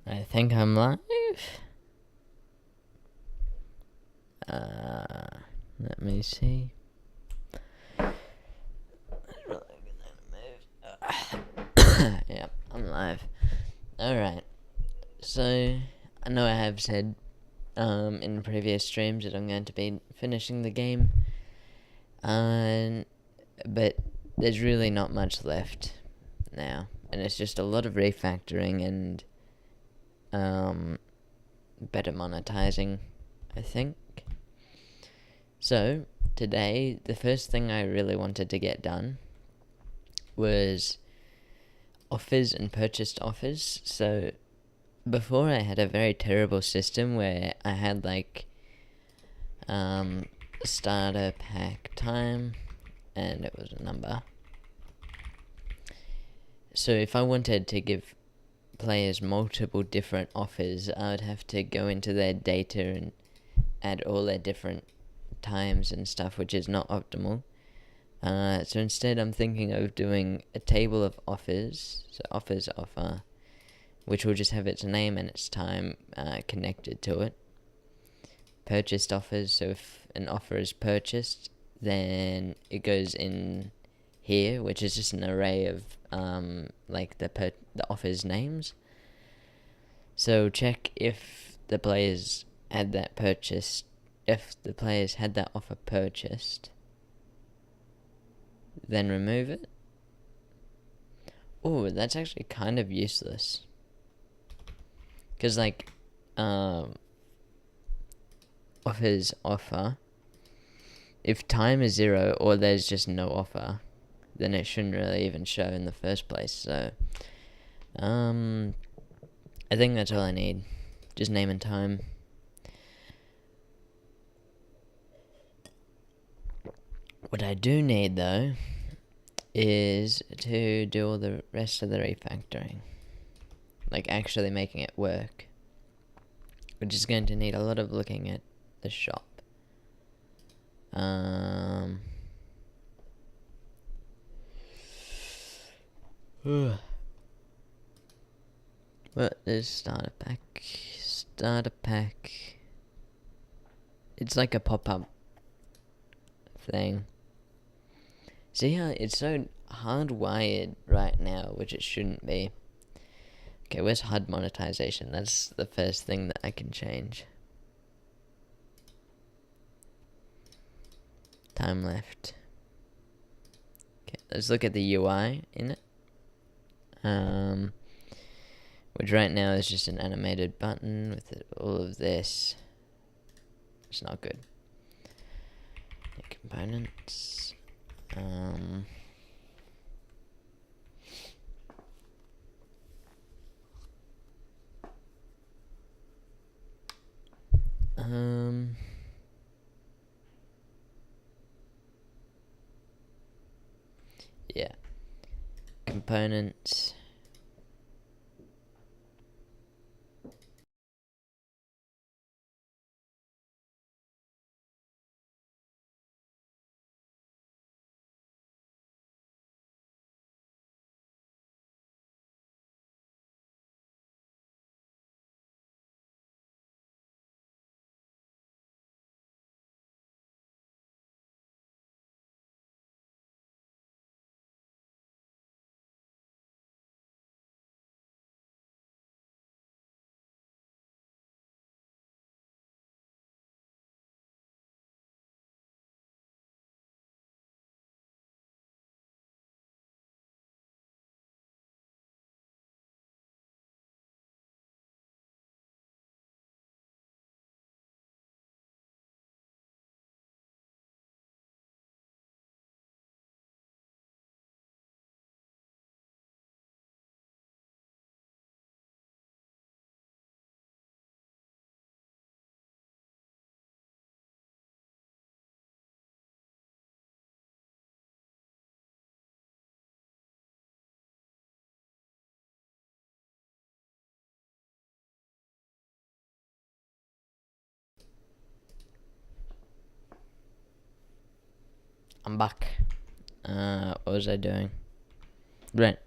I think I'm live. Let me see. Yeah, I'm live. Alright. So, I know I have said in previous streams that I'm going to be finishing the game. But there's really not much left now. And it's just a lot of refactoring and better monetizing, I think. So, today, the first thing I really wanted to get done was offers and purchased offers. So, before I had a very terrible system where I had starter pack time, and it was a number. So if I wanted to give players multiple different offers, I would have to go into their data and add all their different times and stuff, which is not optimal. So instead I'm thinking of doing a table of offers, so offers offer, which will just have its name and its time connected to it. Purchased offers, so if an offer is purchased, then it goes in here, which is just an array of the offers names. So check if the players had that purchased, if the players had that offer purchased, then remove it. Oh, that's actually kind of useless. Because offers offer, if time is 0 or there's just no offer, then it shouldn't really even show in the first place. So I think that's all I need, just name and time. What I do need though is to do all the rest of the refactoring, like actually making it work, which is going to need a lot of looking at the shop. What is starter pack? Starter pack. It's like a pop-up thing. See how it's so hardwired right now, which it shouldn't be. Okay, where's HUD monetization? That's the first thing that I can change. Time left. Okay, let's look at the UI in it. Which right now is just an animated button with all of this. It's not good. Components. Yeah. Components. I'm back. What was I doing? Right.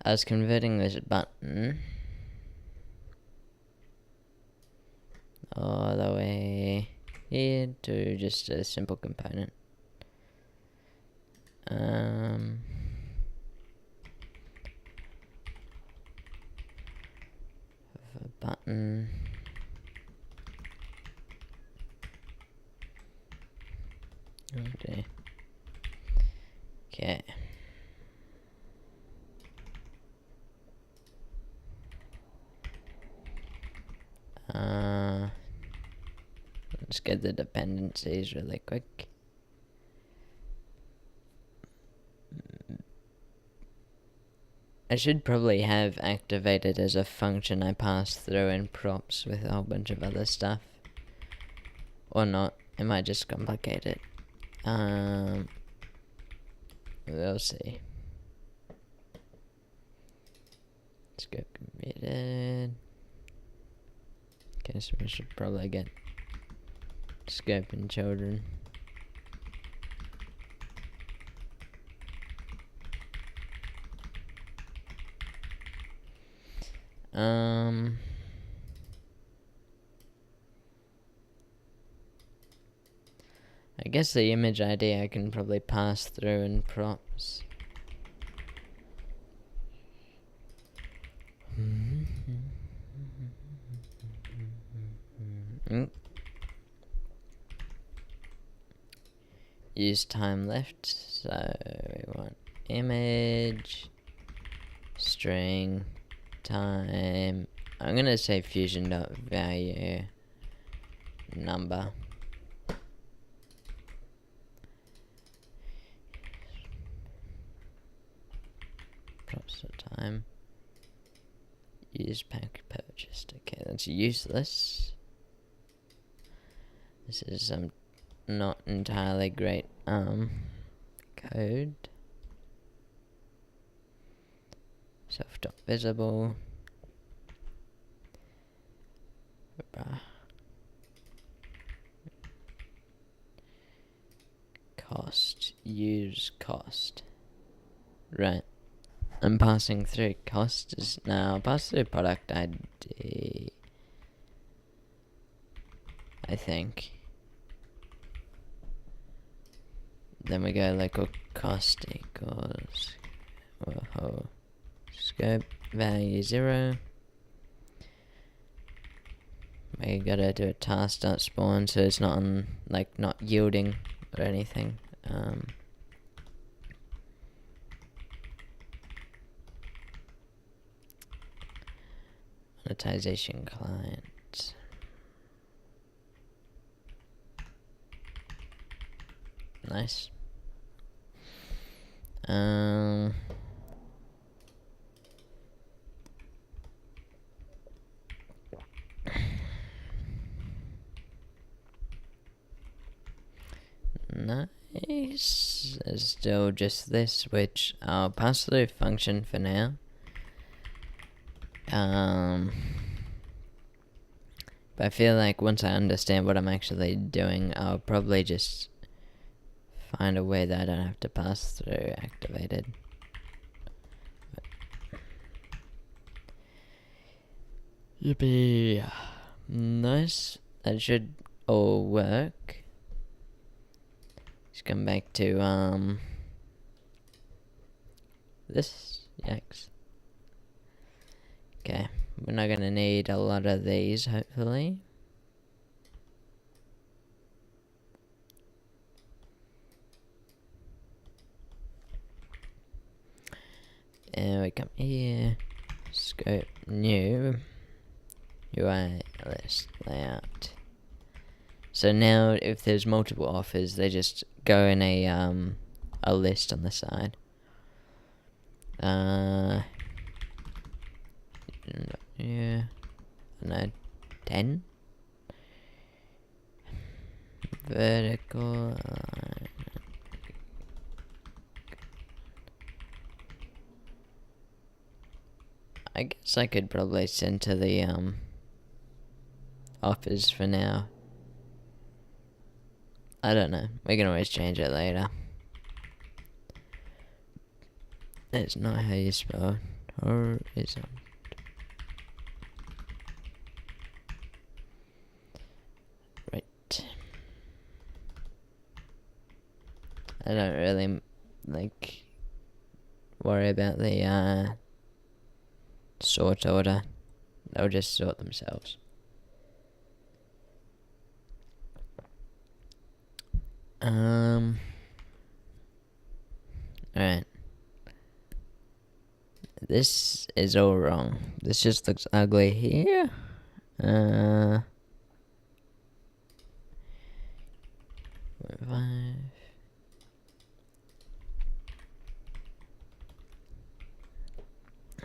I was converting this button all the way here to just a simple component. Button. Okay. Okay. Let's get the dependencies really quick. I should probably have activated as a function I pass through in props with a whole bunch of other stuff. Or not. It might just complicate it. We'll see. Scope committed. Okay, so we should probably get scope and children. I guess the image ID I can probably pass through in props. Use time left, so we want image string time. I'm gonna say fusion.value number. Props the time. Use pack purchased. Okay, that's useless. This is not entirely great code. Self.visible. Cost. Use cost. Right. I'm passing through cost is now pass through product ID. I think. Then we go local cost equals scope value 0. We gotta do a task.spawn so it's not on not yielding or anything. Monetization client. Nice. Nice. There's still just this, which I'll pass through function for now. But I feel like once I understand what I'm actually doing, I'll probably just find a way that I don't have to pass through activated. Yippee. Nice. That should all work. Let's come back to this. Yikes. Okay, we're not gonna need a lot of these, hopefully. And we come here, scope new, UI list layout. So now if there's multiple offers, they just go in a list on the side. Yeah, no, 10. Vertical. I guess I could probably center the offers for now. I don't know. We can always change it later. That's not how you spell horizontal. I don't really worry about the sort order. They'll just sort themselves. Alright. This is all wrong. This just looks ugly here. Five.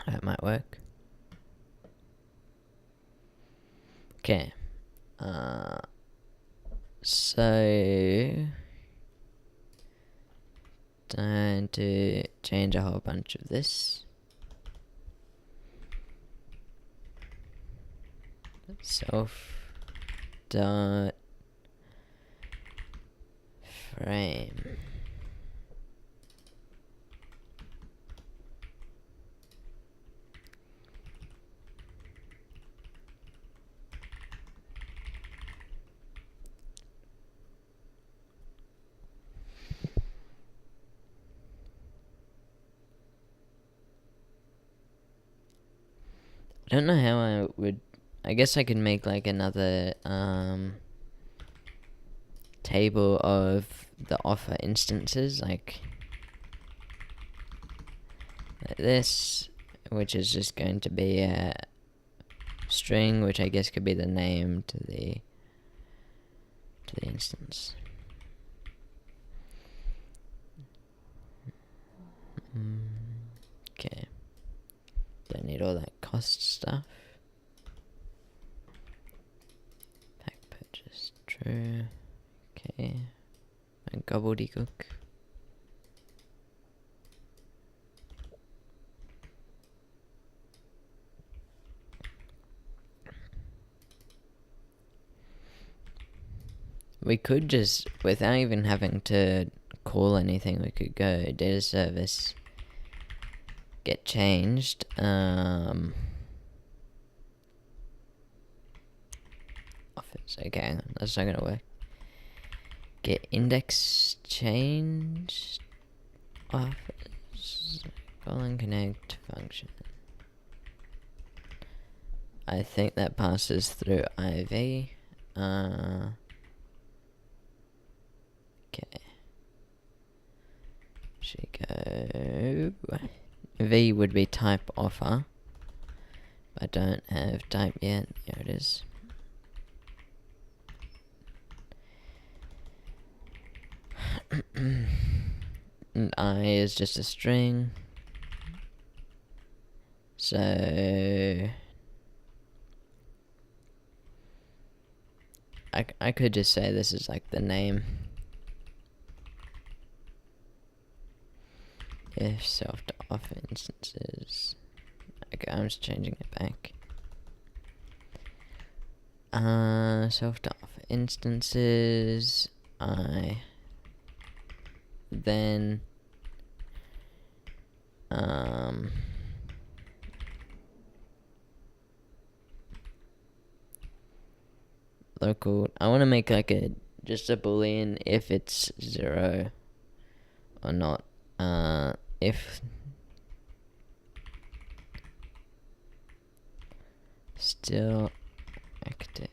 That might work. Okay. So time to change a whole bunch of this. Self dot frame. I don't know how I would. I guess I could make like another table of the offer instances, like this, which is just going to be a string, which I guess could be the name to the instance. Okay. Don't need all that cost stuff. Pack purchase, true. Okay. And gobbledygook. We could just, without even having to call anything, we could go data service, get changed, office, okay, that's not gonna work. Get index changed, office, calling connect function. I think that passes through IV. Okay. Should go. V would be type offer. I don't have type yet. Here it is. And I is just a string. So I could just say this is like the name. If self to offer instances. Okay, I'm just changing it back. Self to offer instances. I then local. I want to make like just a boolean if it's 0 or not. If still active.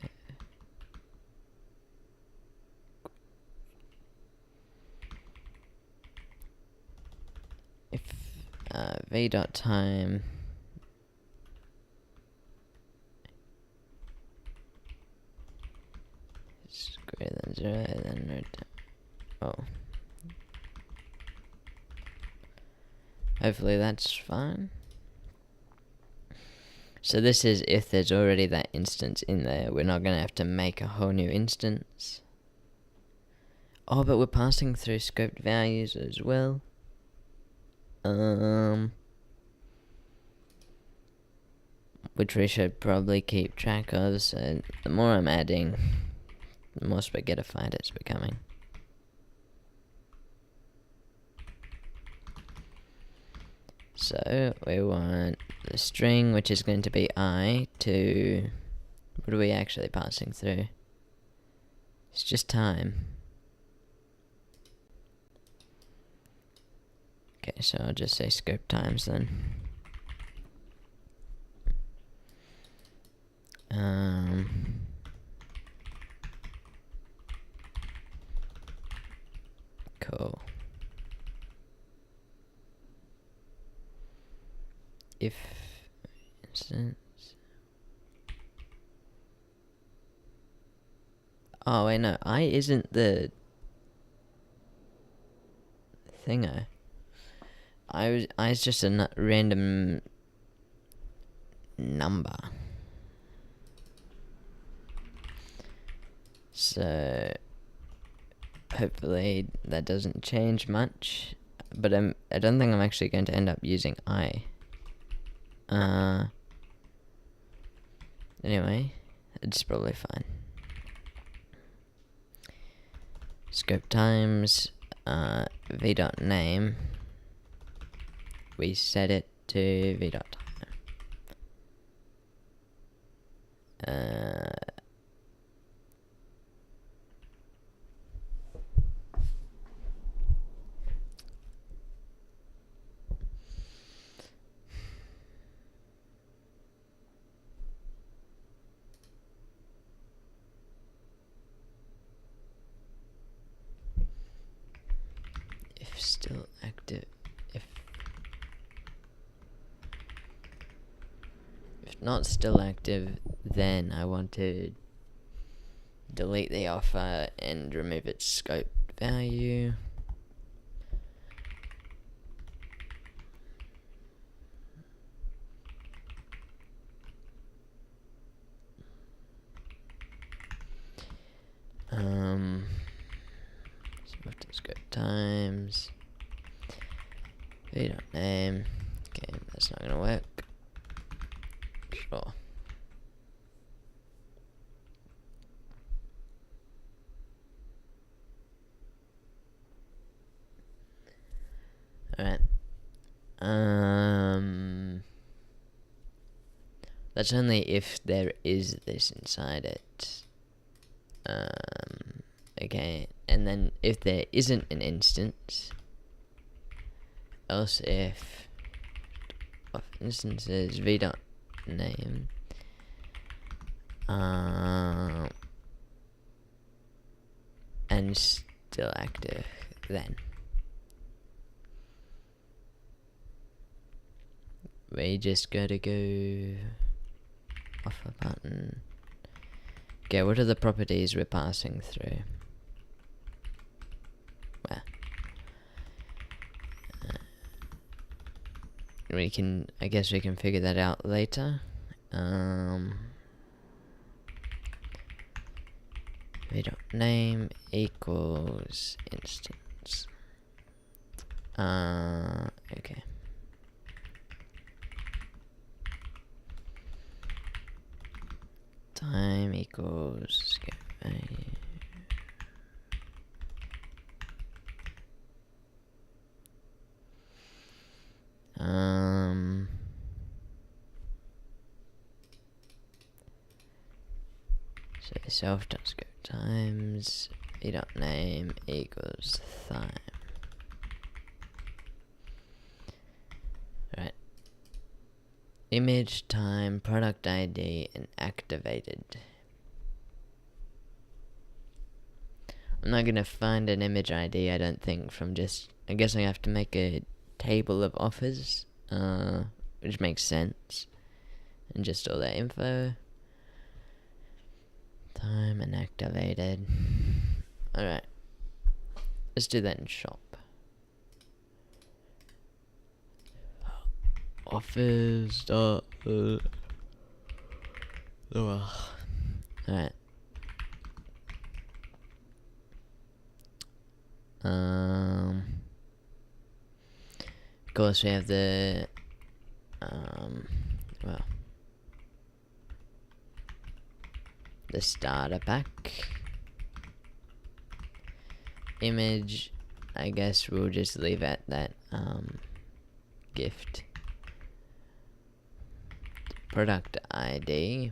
If v.time is greater than 0, then oh. Hopefully that's fine. So this is if there's already that instance in there. We're not going to have to make a whole new instance. Oh, but we're passing through scoped values as well. Which we should probably keep track of. So the more I'm adding, the more spaghettified it's becoming. So we want the string, which is going to be I, to what are we actually passing through? It's just time. Okay, so I'll just say scope times then. Cool. If instance. Oh wait, no, I isn't the thinger. I was just a random number. So hopefully that doesn't change much. But I don't think I'm actually going to end up using I. Anyway, it's probably fine. Scope times v.name. We set it to v.time. If still active, if not still active, then I want to delete the offer and remove its scope value. Scope times v.name. Okay, that's not gonna work. Sure. Alright. That's only if there is this inside it. Okay, and then if there isn't an instance, else if of instances v.name, and still active, then we just gotta go offer button. Okay, what are the properties we're passing through? Well, I guess we can figure that out later. v.name equals instance. Okay. Time equals scope value. So self.scope times v.name equals time. Right. Image, time, product ID, and activated. I'm not gonna find an image ID, I don't think, from just... I guess I have to make a table of offers, which makes sense. And just all that info. Time and activated. Alright. Let's do that in shop. Offers. Alright. Of course we have the well, the starter pack. Image, I guess we'll just leave at that gift. Product ID.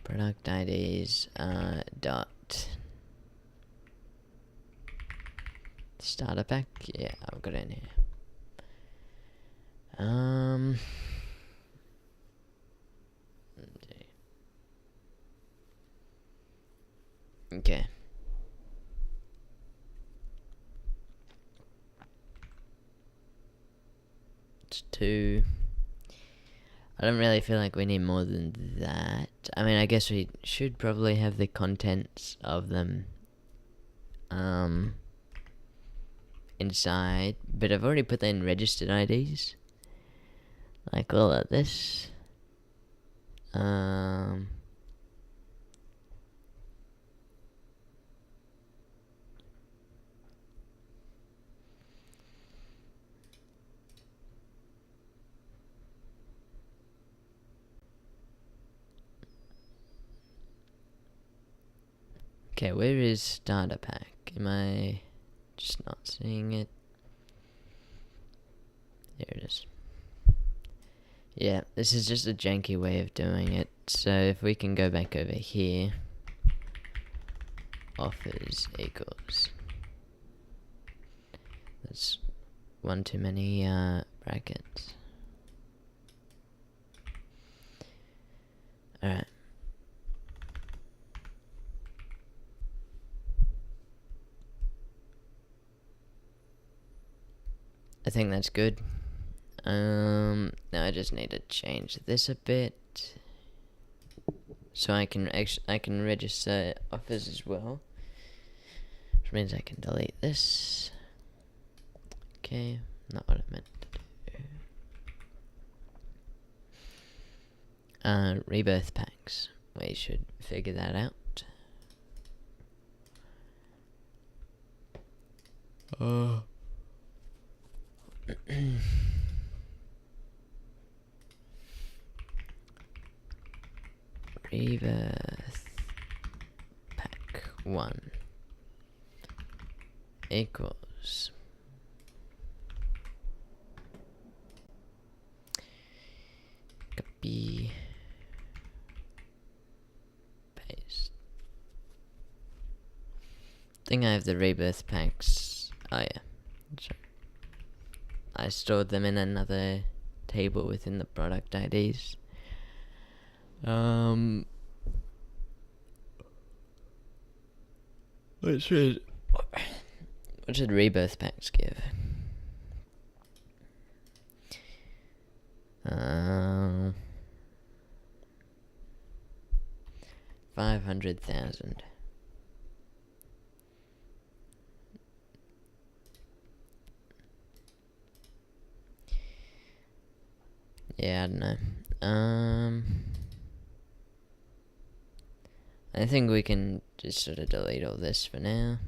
Product IDs dot Starter pack? Yeah, I've got it in here. Okay. It's 2. I don't really feel like we need more than that. I mean, I guess we should probably have the contents of them inside, but I've already put that in registered IDs, like all of this. Okay, where is starter pack? Am I just not seeing it? There it is. Yeah, this is just a janky way of doing it. So if we can go back over here, offers equals. That's one too many brackets. Alright. I think that's good. Now I just need to change this a bit, so I can register offers as well, which means I can delete this. Okay, not what I meant to do. Rebirth packs. We should figure that out. Rebirth pack 1 equals copy paste. I think I have the rebirth packs. Oh yeah, sorry. I stored them in another table within the product IDs. What should rebirth packs give? 500,000. Yeah, I don't know. I think we can just sort of delete all this for now.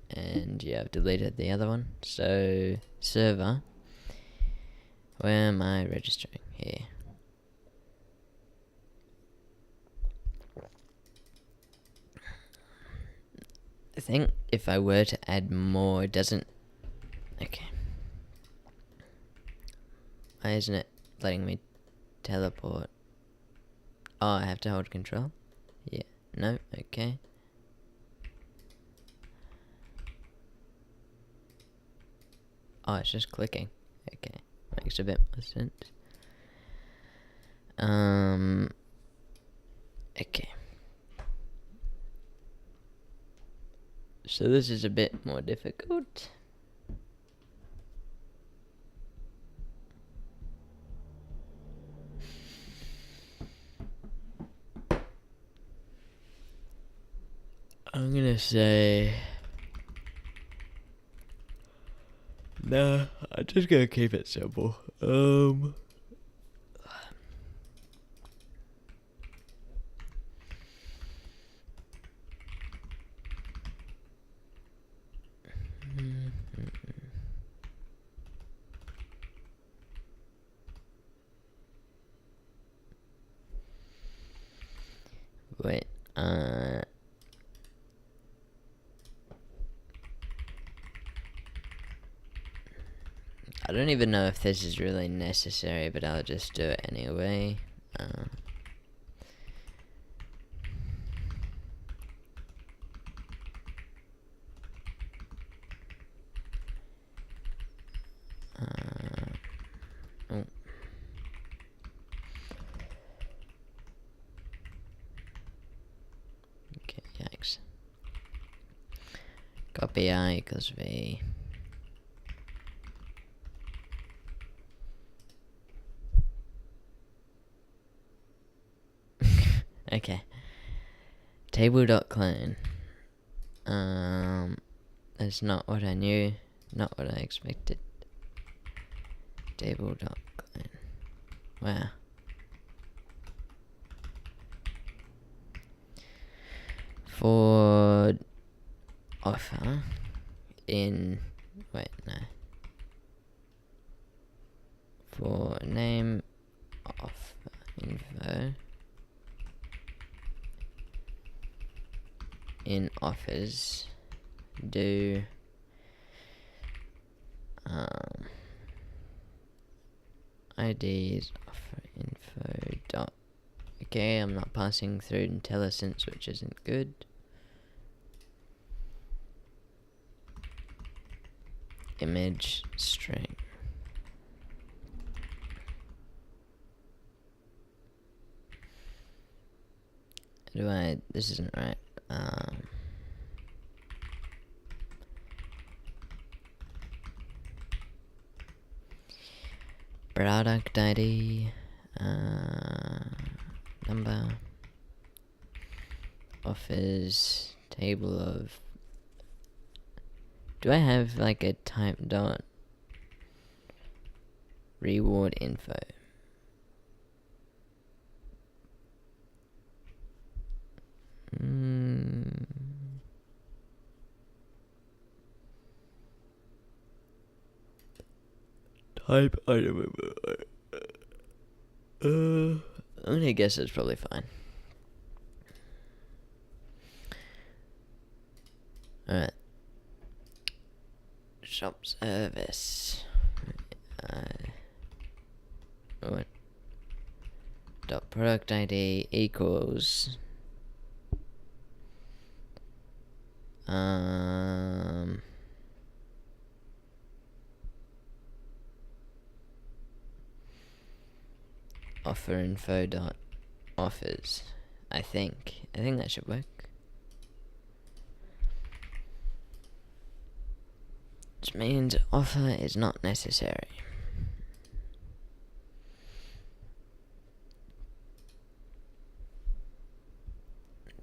And yeah, I've deleted the other one. So, server. Where am I registering? Here. I think if I were to add more, it doesn't... Okay. Why isn't it letting me teleport? Oh, I have to hold control? Yeah. No? Okay. Oh, it's just clicking. Okay. Makes a bit more sense. Okay. So this is a bit more difficult. I'm gonna say... No, I'm just gonna keep it simple. Wait, I don't even know if this is really necessary, but I'll just do it anyway. Copy I equals V. Okay. Table.clone. That's not what I knew. Not what I expected. Table.clone. Wow. For offer in, wait, no. For name offer info in offers, do IDs offer info dot. Okay, I'm not passing through IntelliSense, which isn't good. Image string. This isn't right. Product ID, number, offers, table of. Do I have like a type dot reward info? Type item. I'm gonna guess it's probably fine. Alright. Shop service. What? Dot product ID equals offer info dot offers. I think that should work. Which means offer is not necessary.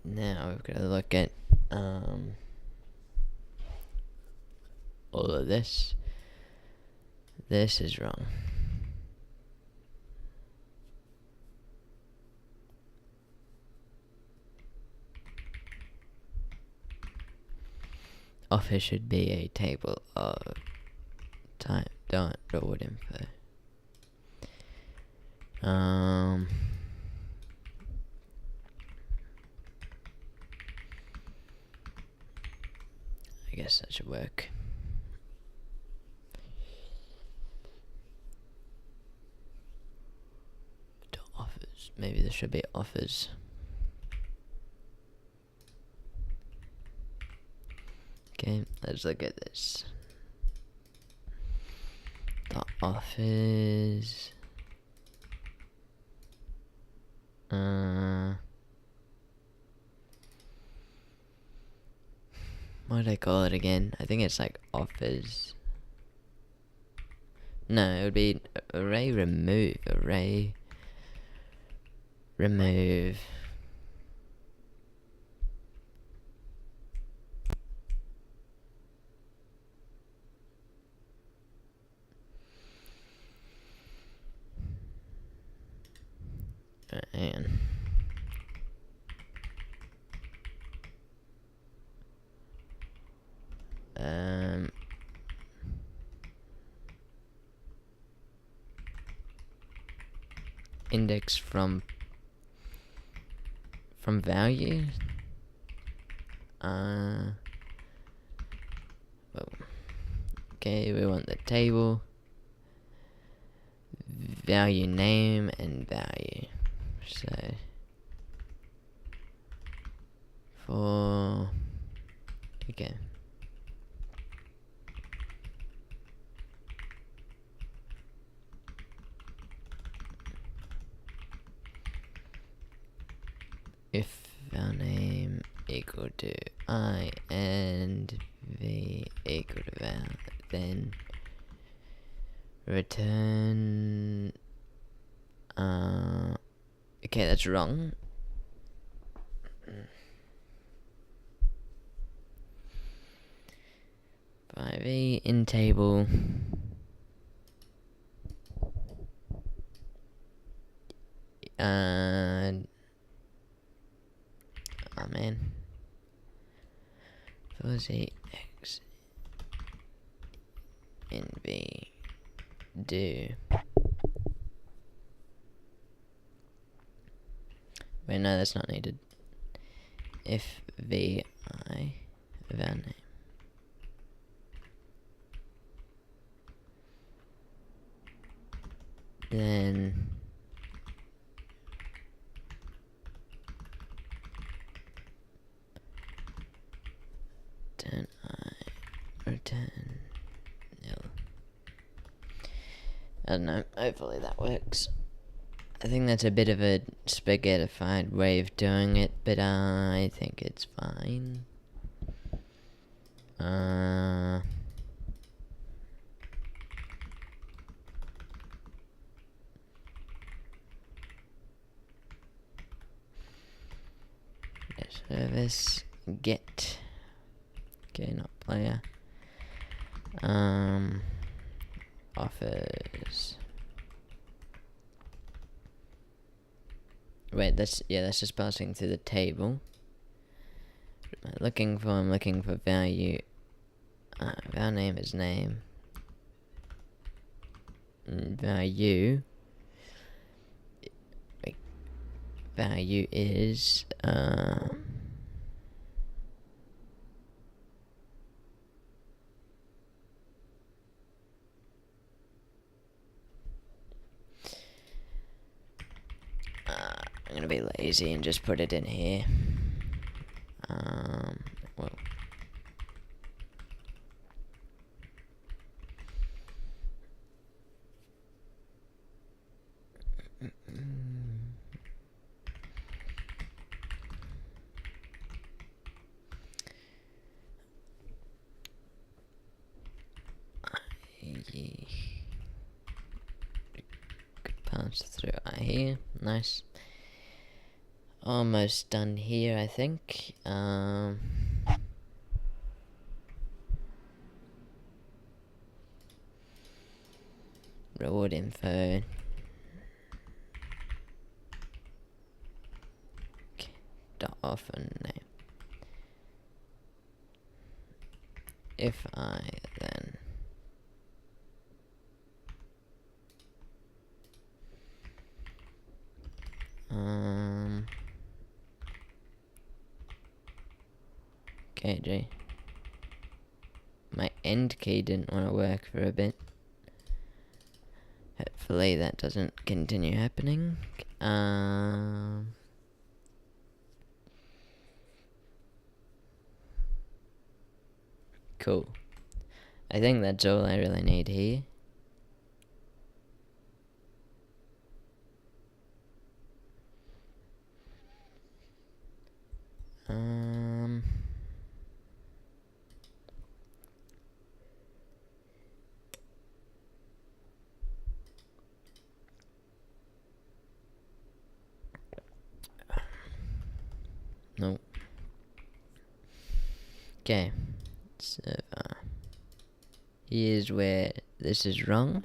Now we've got to look at all of this. This is wrong. Offer should be a table of type dot reward info. I guess that should work. Dot offers. Maybe there should be offers. Okay, let's look at this. The offers. What do I call it again? I think it's like offers. No, it would be array remove. Array remove. And index from value. Okay, we want the table, value name, and value. So for okay. If our name equal to I and v equal to val, then return, okay, that's wrong. By v in table, oh man, fuzzy x in v do. Wait, no, that's not needed. If vi of our name, then return nil. I don't know, hopefully that works. I think that's a bit of a spaghettified way of doing it, but I think it's fine. Service get, okay, not player, offers. Wait, that's just passing through the table. I'm looking for value. Our name is name. Value. Wait, value is I'm gonna be lazy and just put it in here. Well, pass through here. Nice. Almost done here, I think. Reward info. Okay. Dot off and name. If I then KJ. My end key didn't want to work for a bit. Hopefully that doesn't continue happening. Cool. I think that's all I really need here. No. Okay. Server. Here's where this is wrong.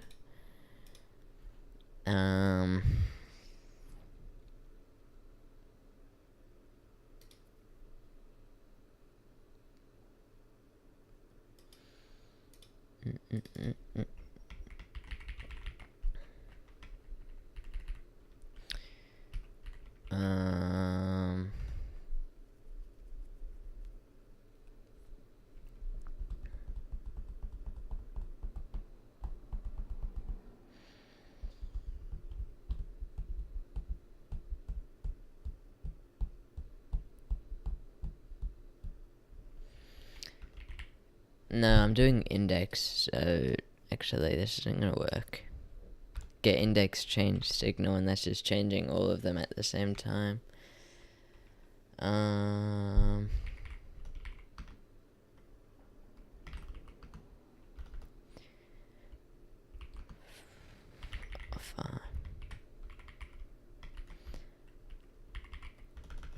No, I'm doing index, so actually this isn't gonna work. Get index change signal, and that's just changing all of them at the same time.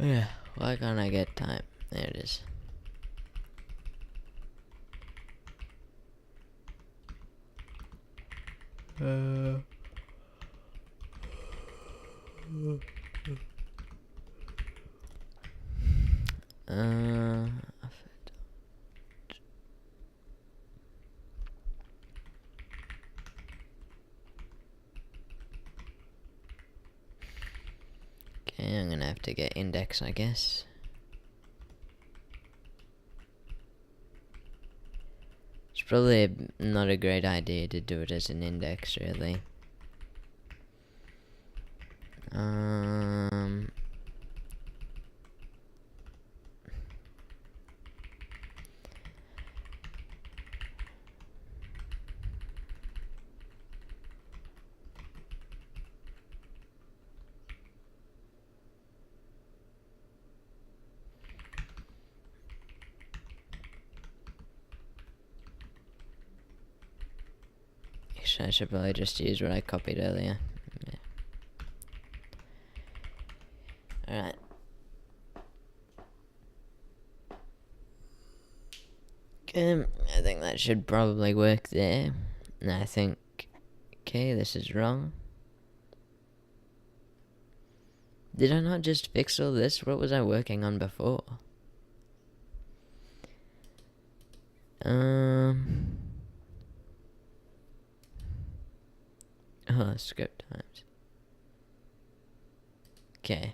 Yeah, why can't I get time? There it is. Uh, okay, I'm gonna have to get index, I guess. It's probably not a great idea to do it as an index, really. Actually, I should probably just use what I copied earlier. Yeah. Alright. I think that should probably work there. And I think, okay, this is wrong. Did I not just fix all this? What was I working on before? Oh, script times. Okay.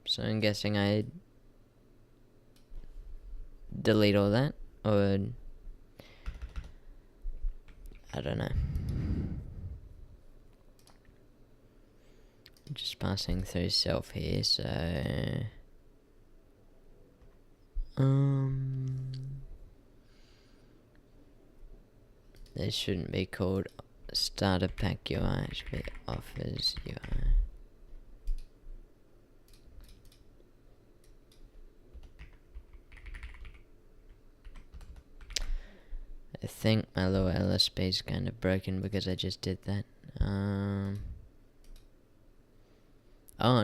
So I'm guessing I delete all that, or I don't know. I'm just passing through self here, so this shouldn't be called starter pack UI, it should be offers UI. I think my lower LSP is kind of broken because I just did that. Oh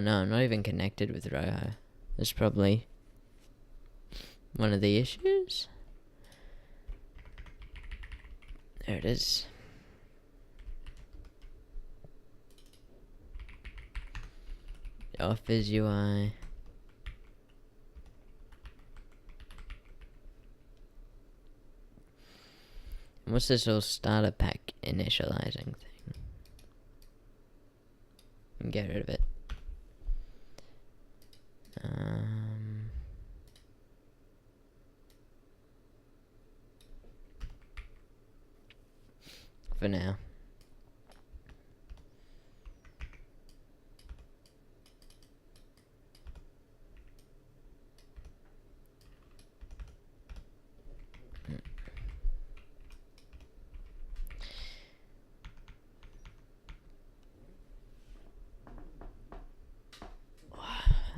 no, I'm not even connected with Roho. That's probably one of the issues. There it is. Offers UI. What's this whole starter pack initializing thing? Get rid of it. For now.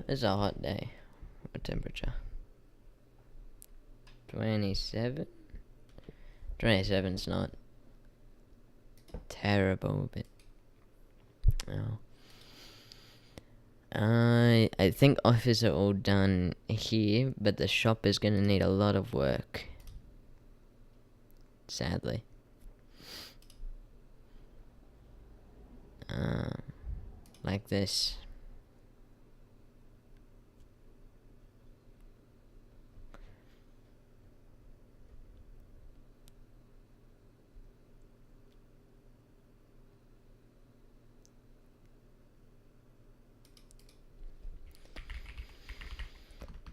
It's a hot day. What temperature? 27? 27's not terrible, but oh. I think offers are all done here, but the shop is gonna need a lot of work. Sadly. Like this.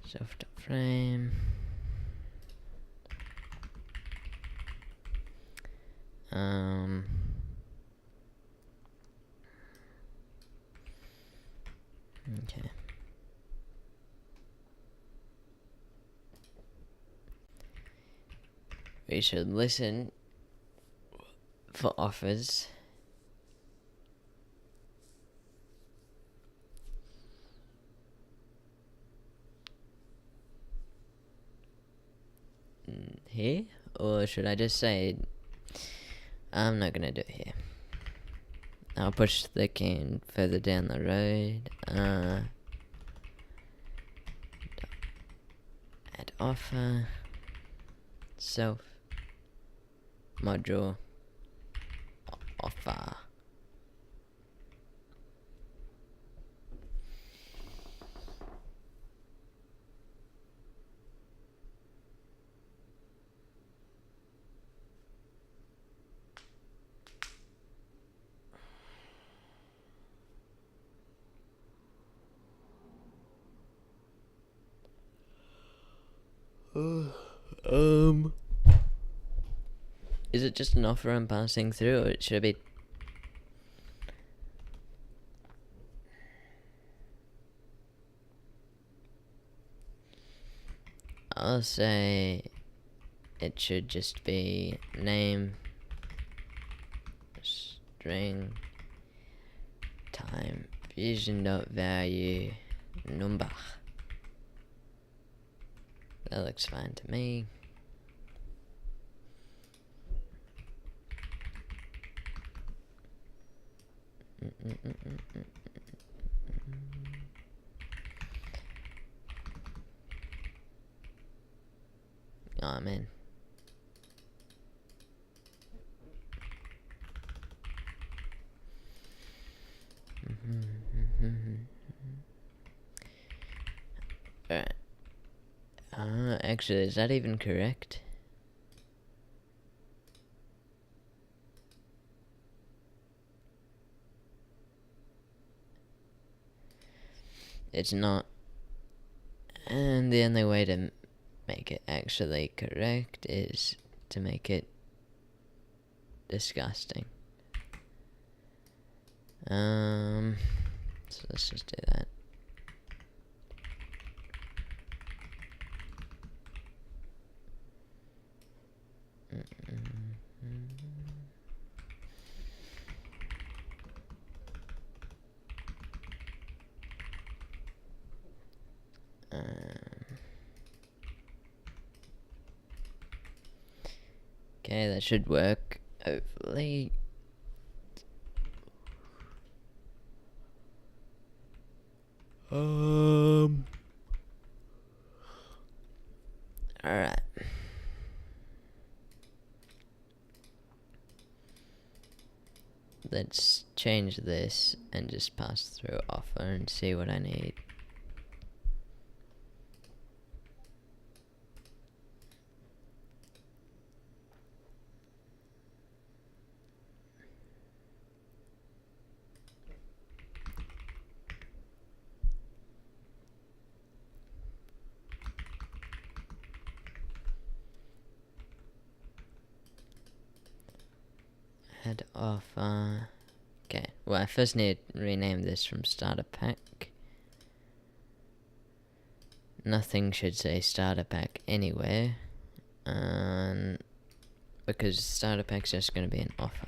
Soft frame. Okay. We should listen for offers. Here? Or should I just say, I'm not gonna do it here. I'll push the can further down the road. offer self module offer. Is it just an offer I'm passing through, or it should be? I'll say it should just be name, string, time, vision.value, number. That looks fine to me. Oh man. Alright. Actually, is that even correct? It's not. And the only way to make it actually correct is to make it disgusting. So let's just do that. Okay, that should work, hopefully. Alright. Let's change this and just pass through offer and see what I need. Add offer. Okay, well I first need to rename this from starter pack. Nothing should say starter pack anywhere. Because starter pack's just gonna be an offer.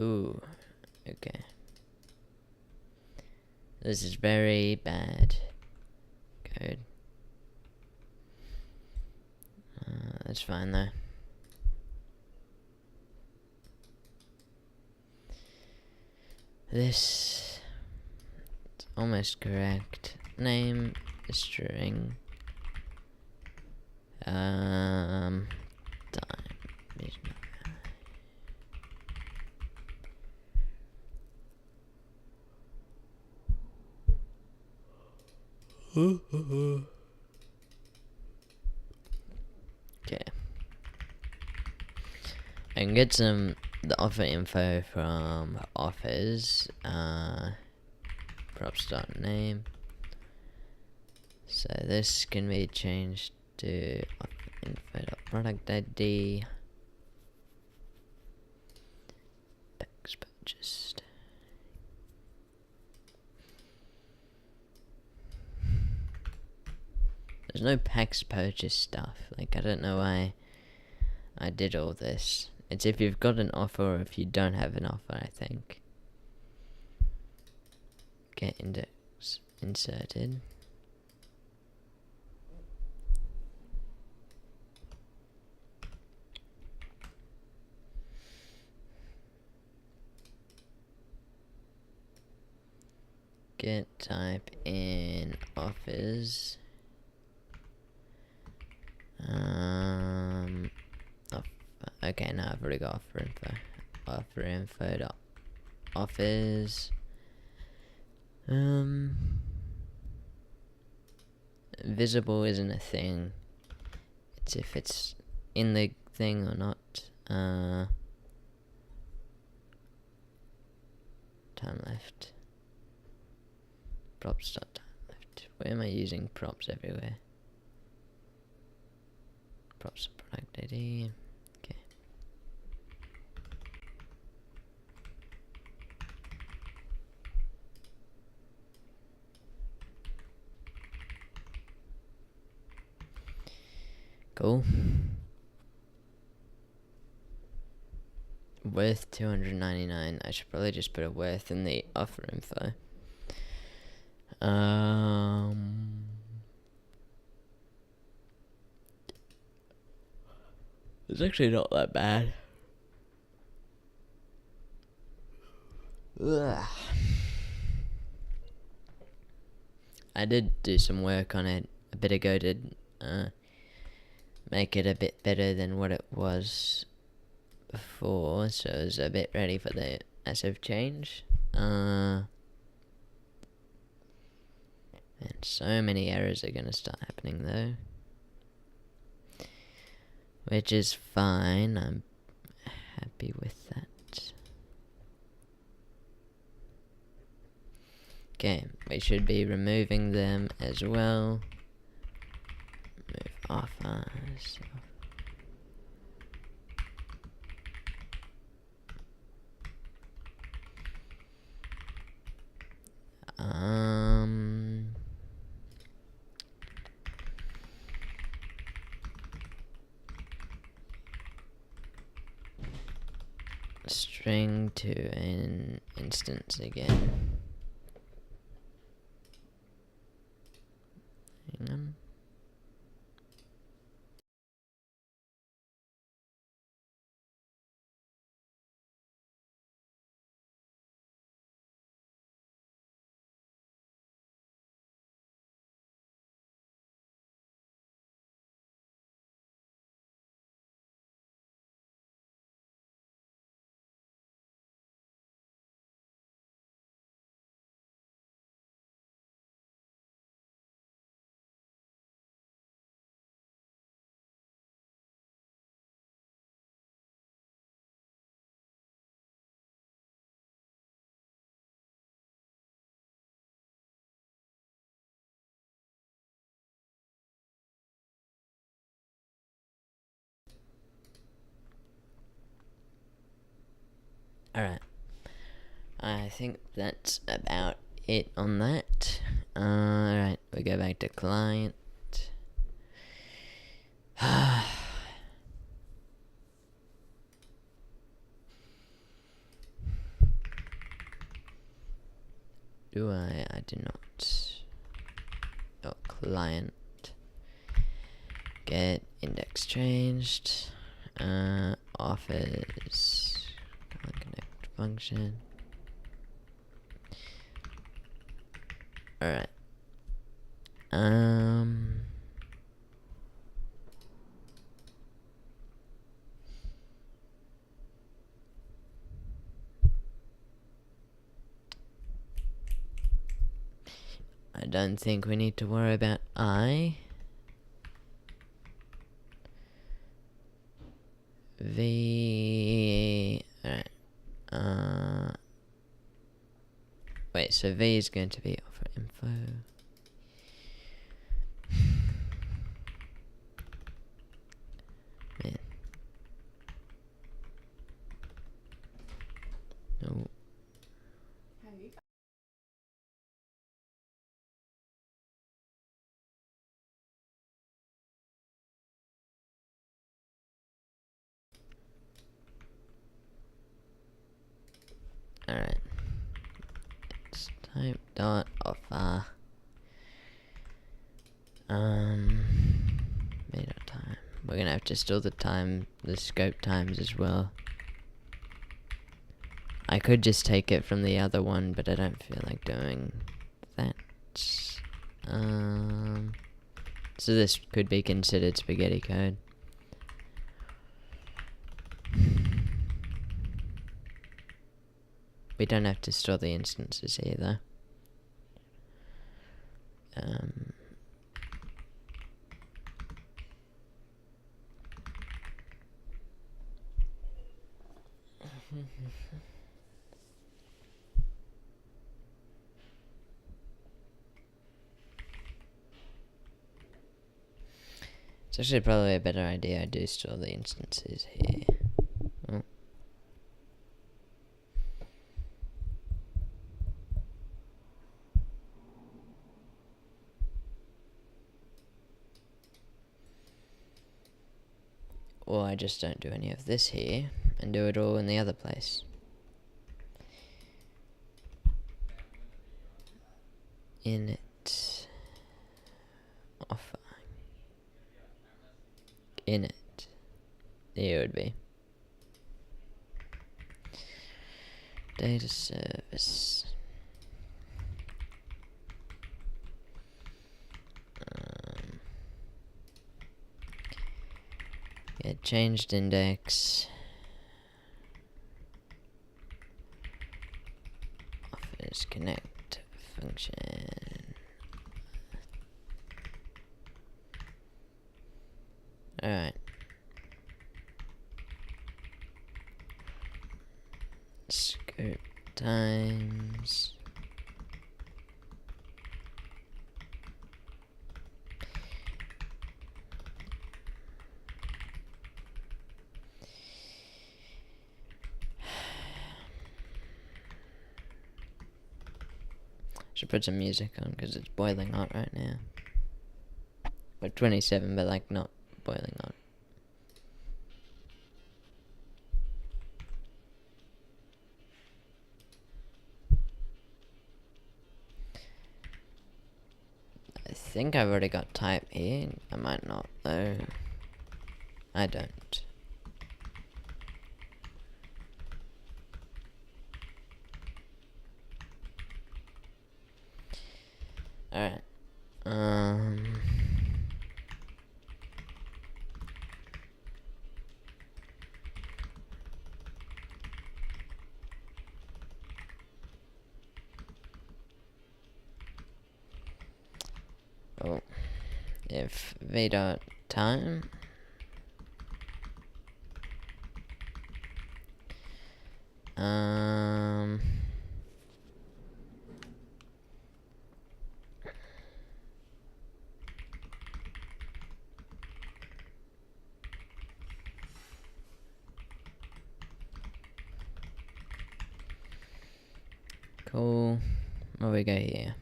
Ooh, okay. This is very bad code. That's fine though. This is almost correct. Name, string, time, okay. I can get the offer info from offers, props.name. So this can be changed to info.product ID. Packs purchased. There's no packs purchased stuff. Like, I don't know why I did all this. It's if you've got an offer or if you don't have an offer, I think. Get index inserted. Get type in offers. Okay, now I've already got offer info. Offer info dot offers. Visible isn't a thing. It's if it's in the thing or not. Time left. Props dot time left. Where am I using props everywhere? Props product ID. Okay. Cool. Worth 299. I should probably just put a worth in the offer info. It's actually not that bad. Ugh. I did do some work on it a bit ago to make it a bit better than what it was before, so it was a bit ready for the massive change. And so many errors are gonna start happening though, which is fine. I'm happy with that. Okay, we should be removing them as well. Move offers. String to an instance again. Hang on. Alright. I think that's about it on that. Alright, we go back to client. Do I do not. Oh, client. Get index changed. Offers. Connect function. Alright. I don't think we need to worry about I. V. Alright. Wait, so V is going to be offer info. Man. No. Alright. It's type dot offer. Made up time. We're gonna have to store the time, the scope times as well. I could just take it from the other one, but I don't feel like doing that. So this could be considered spaghetti code. We don't have to store the instances either. It's actually probably a better idea I do store the instances here. Oh. Or I just don't do any of this here and do it all in the other place. Init. Offer. Init. There it would be. Data service. Get changed index. Offers connect function. Alright. Scope times. Should put some music on because it's boiling hot right now. But 27, but like not boiling hot. I think I've already got type here. I might not though. I don't. Alright. Oh. If v dot time cool. Where we go here?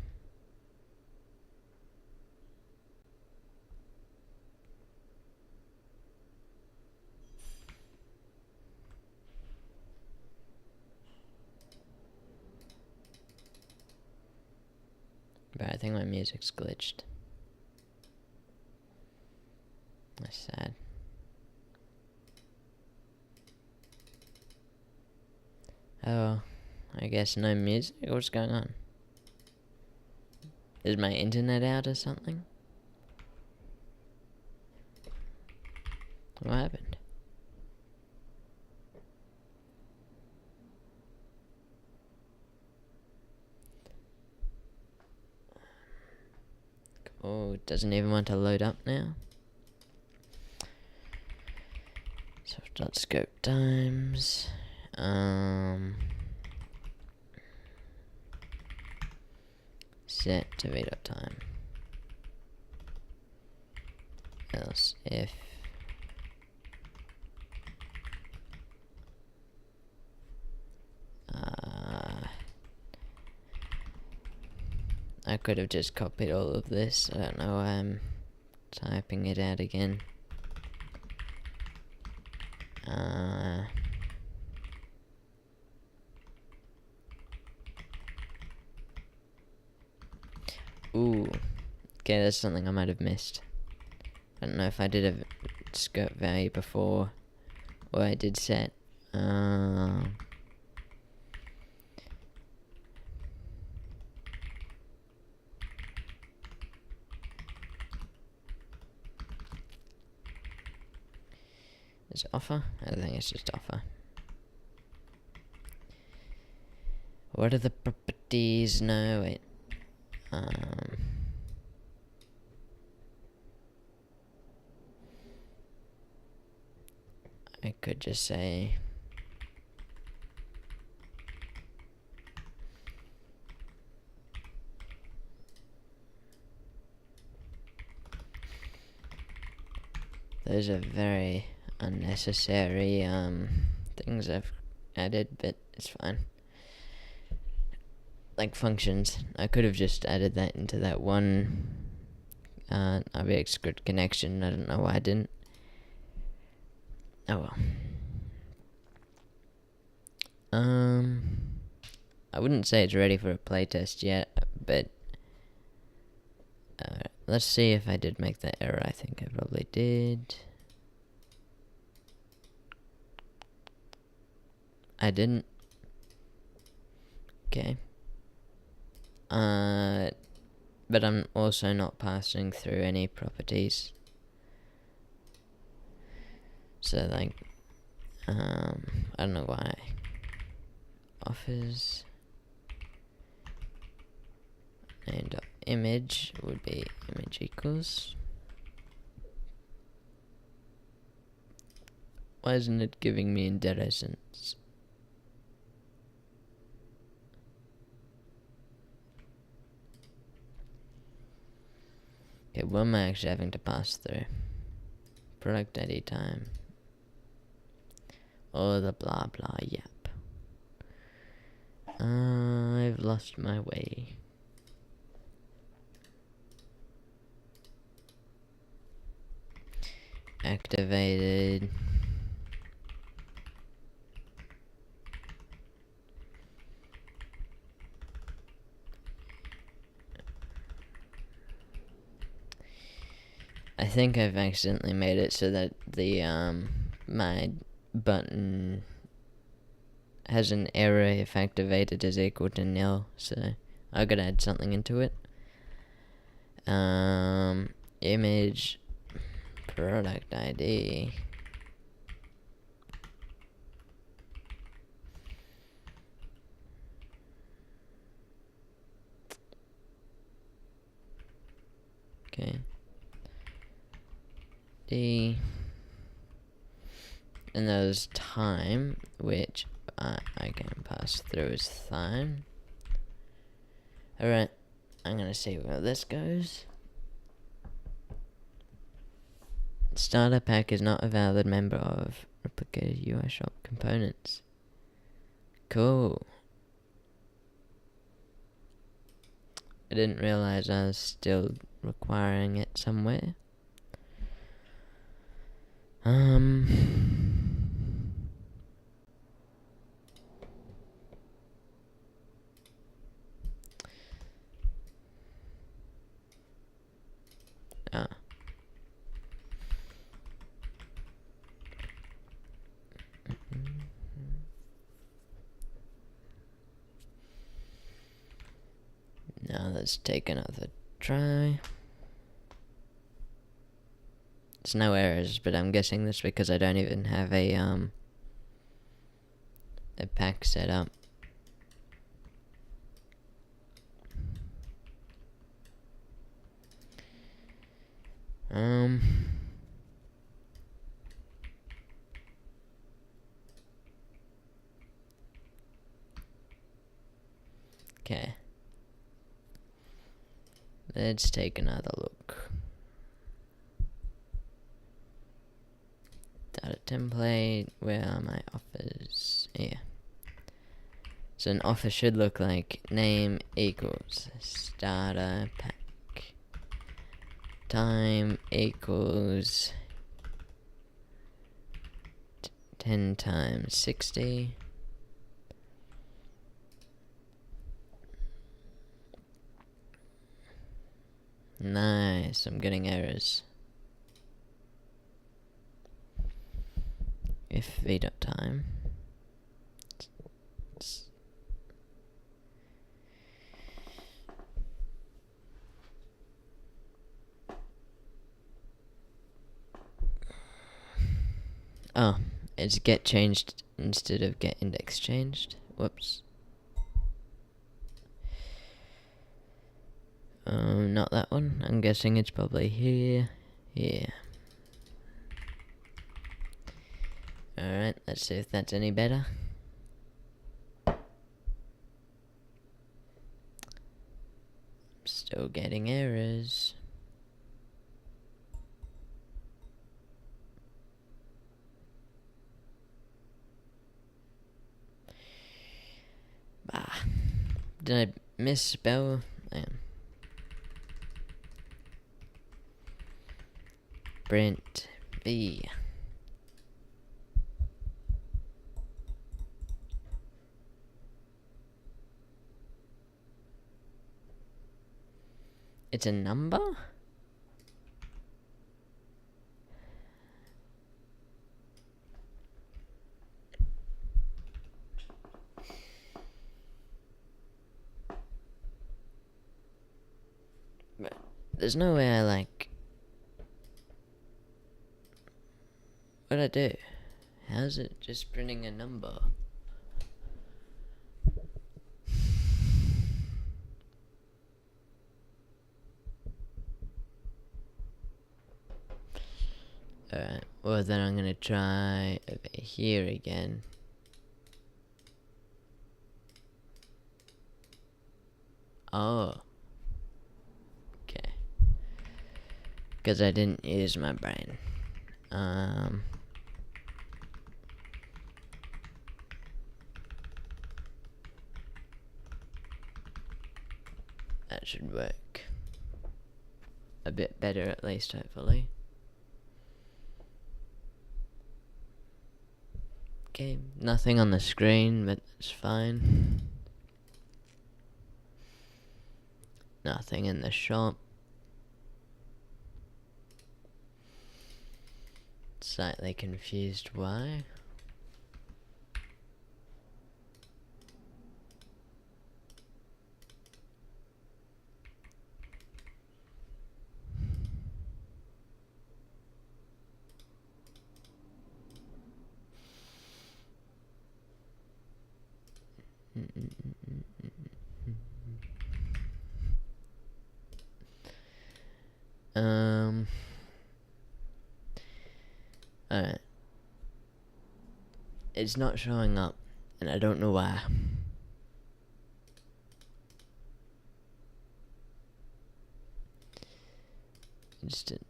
But I think my music's glitched. That's sad. Oh, I guess no music? What's going on? Is my internet out or something? What happened? Oh, it doesn't even want to load up now. Soft.scope times. Set to v.time. Else if I could have just copied all of this. I don't know why I'm typing it out again. Ooh. Okay, that's something I might have missed. I don't know if I did a scope value before, or I did set. Is it offer? I think it's just offer. What are the properties? No, wait. I could just say those are very unnecessary things I've added, but it's fine. Like functions, I could have just added that into that one RBX script connection. I don't know why I didn't. Oh well. I wouldn't say it's ready for a playtest yet, but let's see if I did make that error. I think I probably did. I didn't. Okay. But I'm also not passing through any properties. So like, I don't know why. Offers and image would be image equals. Why isn't it giving me indexes? Okay, what am I actually having to pass through? Product ID time. Or the blah blah yap. I've lost my way. Activated. I think I've accidentally made it so that the my button has an error if activated is equal to nil, so I gotta add something into it. Image product ID. Okay. D. And there's time, which I can pass through as time. Alright, I'm gonna see where this goes. Starter pack is not a valid member of replicated UI shop components. Cool. I didn't realize I was still requiring it somewhere. Now let's take another try. There's no errors, but I'm guessing this because I don't even have a pack set up. Okay. Let's take another look. Data template, where are my offers? Here. So an offer should look like name equals starter pack. Time equals 10 times 60. Nice, I'm getting errors. If v.time. Oh, it's get changed instead of get index changed. Whoops. Not that one. I'm guessing it's probably here. Yeah. Alright, let's see if that's any better. Still getting errors. Bah. Did I misspell? Brent V. It's a number? But there's no way I like... What'd I do? How's it just printing a number? Alright, well then I'm gonna try over here again. Oh. Okay. Because I didn't use my brain. That should work. A bit better at least, hopefully. Okay, nothing on the screen, but it's fine. Nothing in the shop. Slightly confused why. Alright. It's not showing up, and I don't know why. Instant.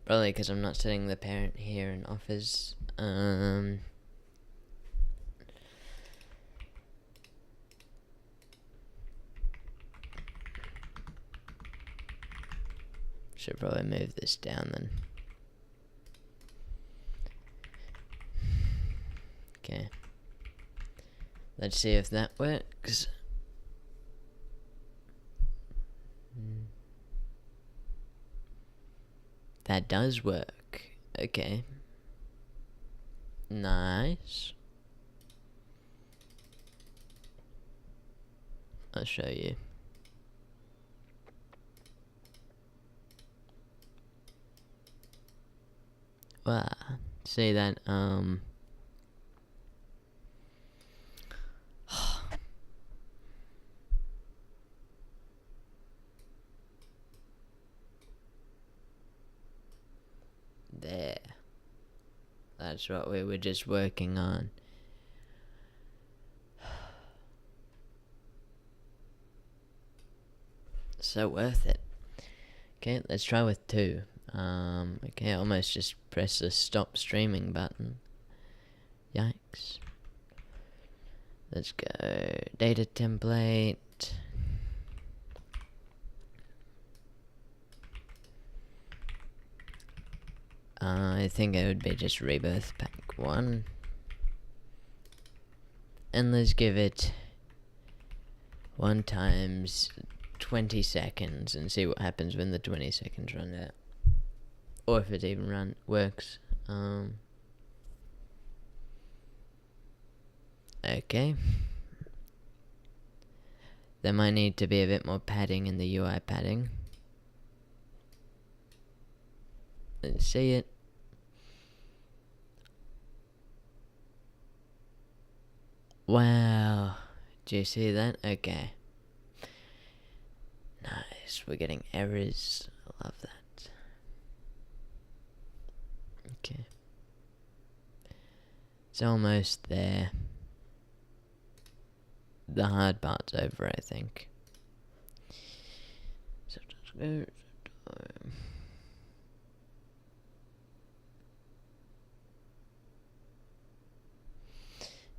Probably because I'm not setting the parent here in Office. Should probably move this down then. Okay. Let's see if that works. That does work. Okay. Nice. I'll show you. Wow. See that, there. That's what we were just working on. So worth it. Okay, let's try with 2. Okay, I almost just press the stop streaming button. Yikes. Let's go data template. I think it would be just Rebirth Pack 1. And let's give it 1 times 20 seconds and see what happens when the 20 seconds run out. Or if it even works. Okay. There might need to be a bit more padding in the UI padding. Let's see it. Wow. Do you see that? Okay. Nice. We're getting errors. I love that. Okay. It's almost there. The hard part's over, I think. So just go.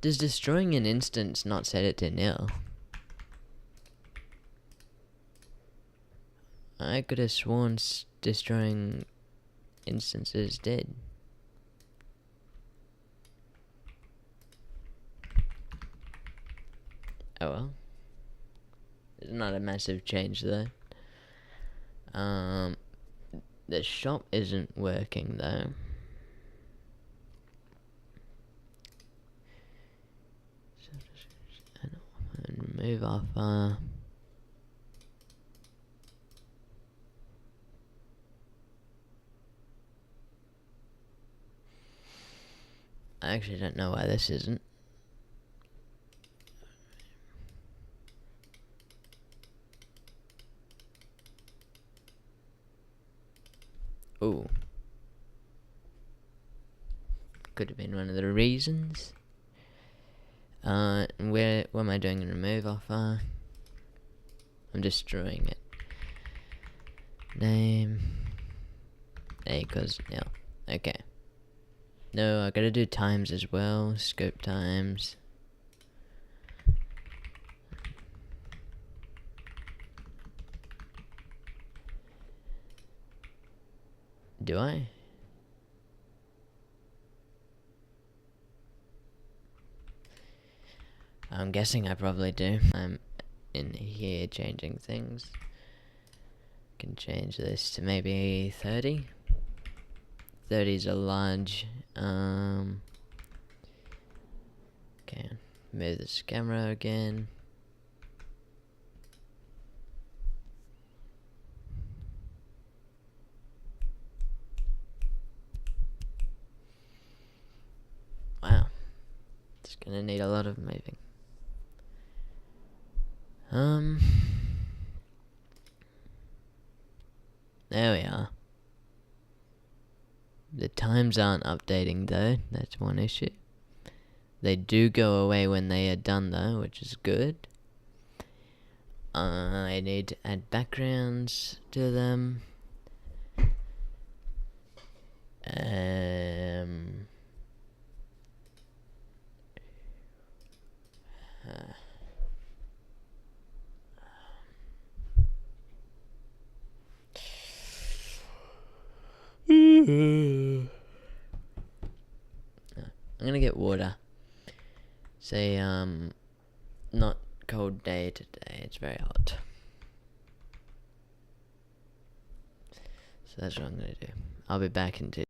Does destroying an instance not set it to nil? I could have sworn destroying instances did. Oh well. It's not a massive change though. The shop isn't working though. And remove offer. I actually don't know why this isn't. Ooh. Could have been one of the reasons. Where am I doing a remove offer? I'm destroying it. Name. Equals nil. Okay. No, I gotta do times as well. Scope times. Do I? I'm guessing I probably do. I'm in here changing things. Can change this to maybe 30. 30 is a large. Okay, move this camera again. Wow, it's gonna need a lot of moving. There we are. The times aren't updating though, that's one issue. They do go away when they are done though, which is good. I need to add backgrounds to them. I'm gonna get water. Say, not cold day today, it's very hot. So that's what I'm gonna do. I'll be back in 2.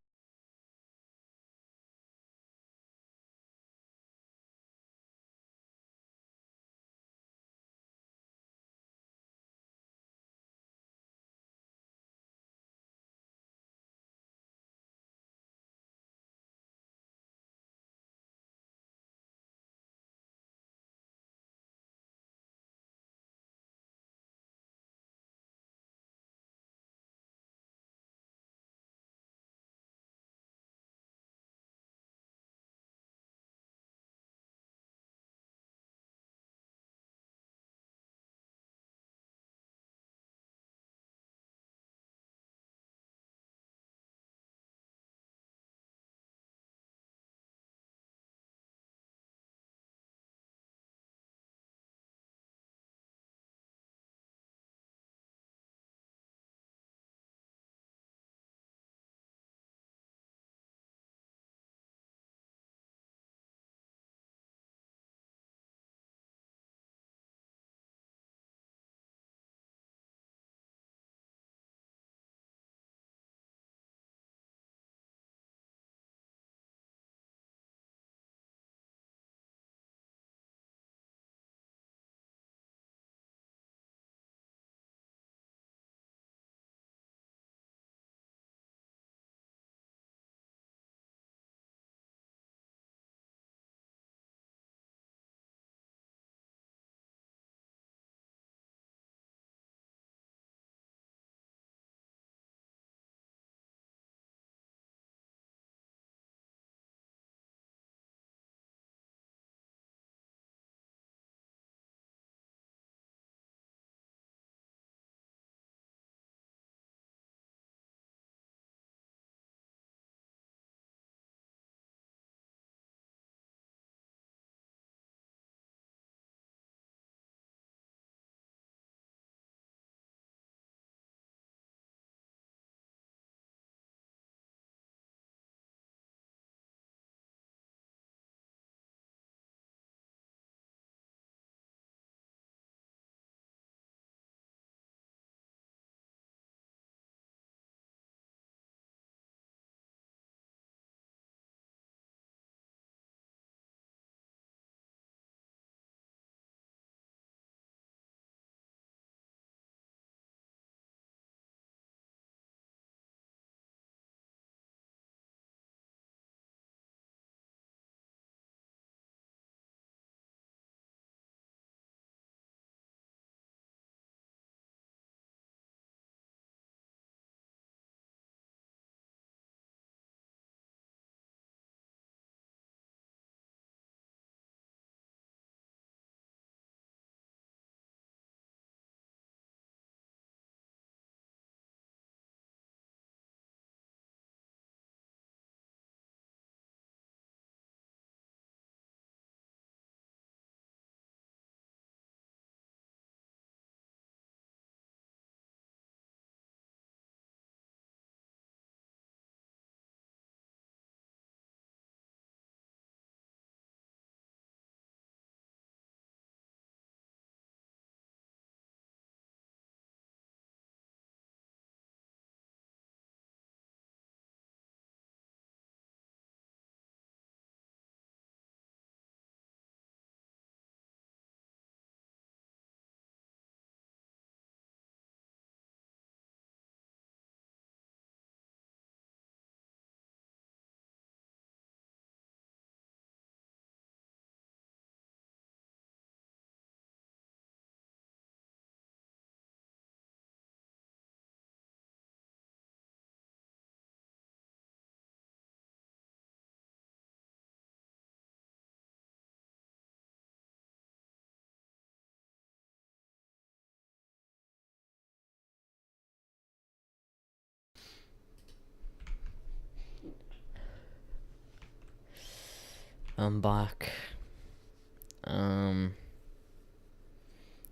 I'm back.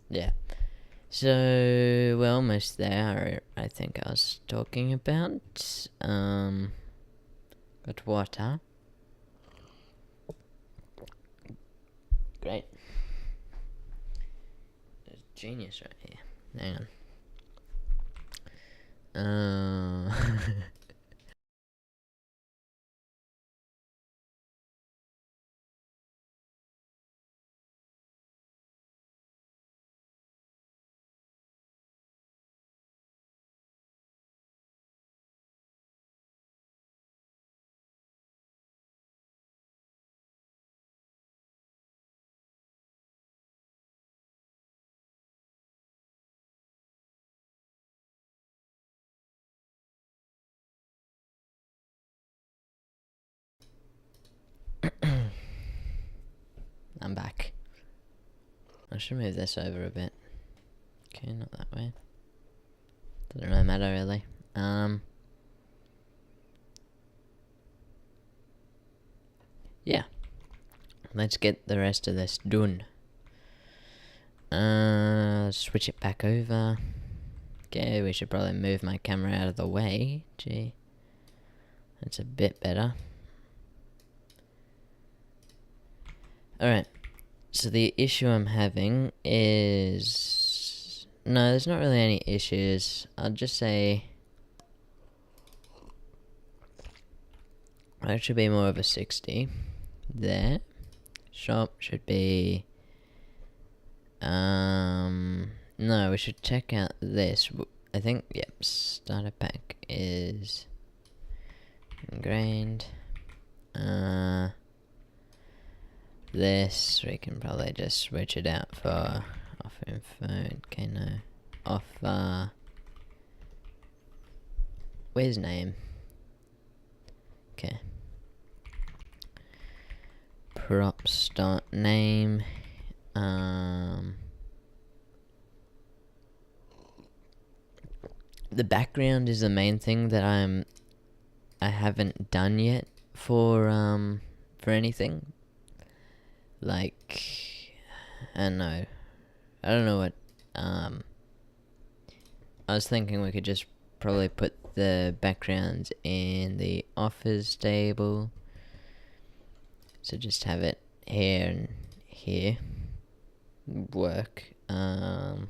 Yeah. So we're almost there. I think I was talking about. Got water. Great. There's genius right here. Hang on. I'm back. I should move this over a bit. Okay, not that way. Doesn't really matter, really. Yeah. Let's get the rest of this done. Switch it back over. Okay, we should probably move my camera out of the way. Gee. That's a bit better. Alright. So the issue I'm having is... No, there's not really any issues. I'll just say... That should be more of a 60. There. Shop should be... No, we should check out this. I think, yep, starter pack is... ingrained. This, we can probably just switch it out for off info. Okay, no. Off, where's name? Okay. Props dot name. The background is the main thing that I haven't done yet for anything. Like, I don't know what, I was thinking we could just probably put the backgrounds in the offers table. So just have it here and here. Work. How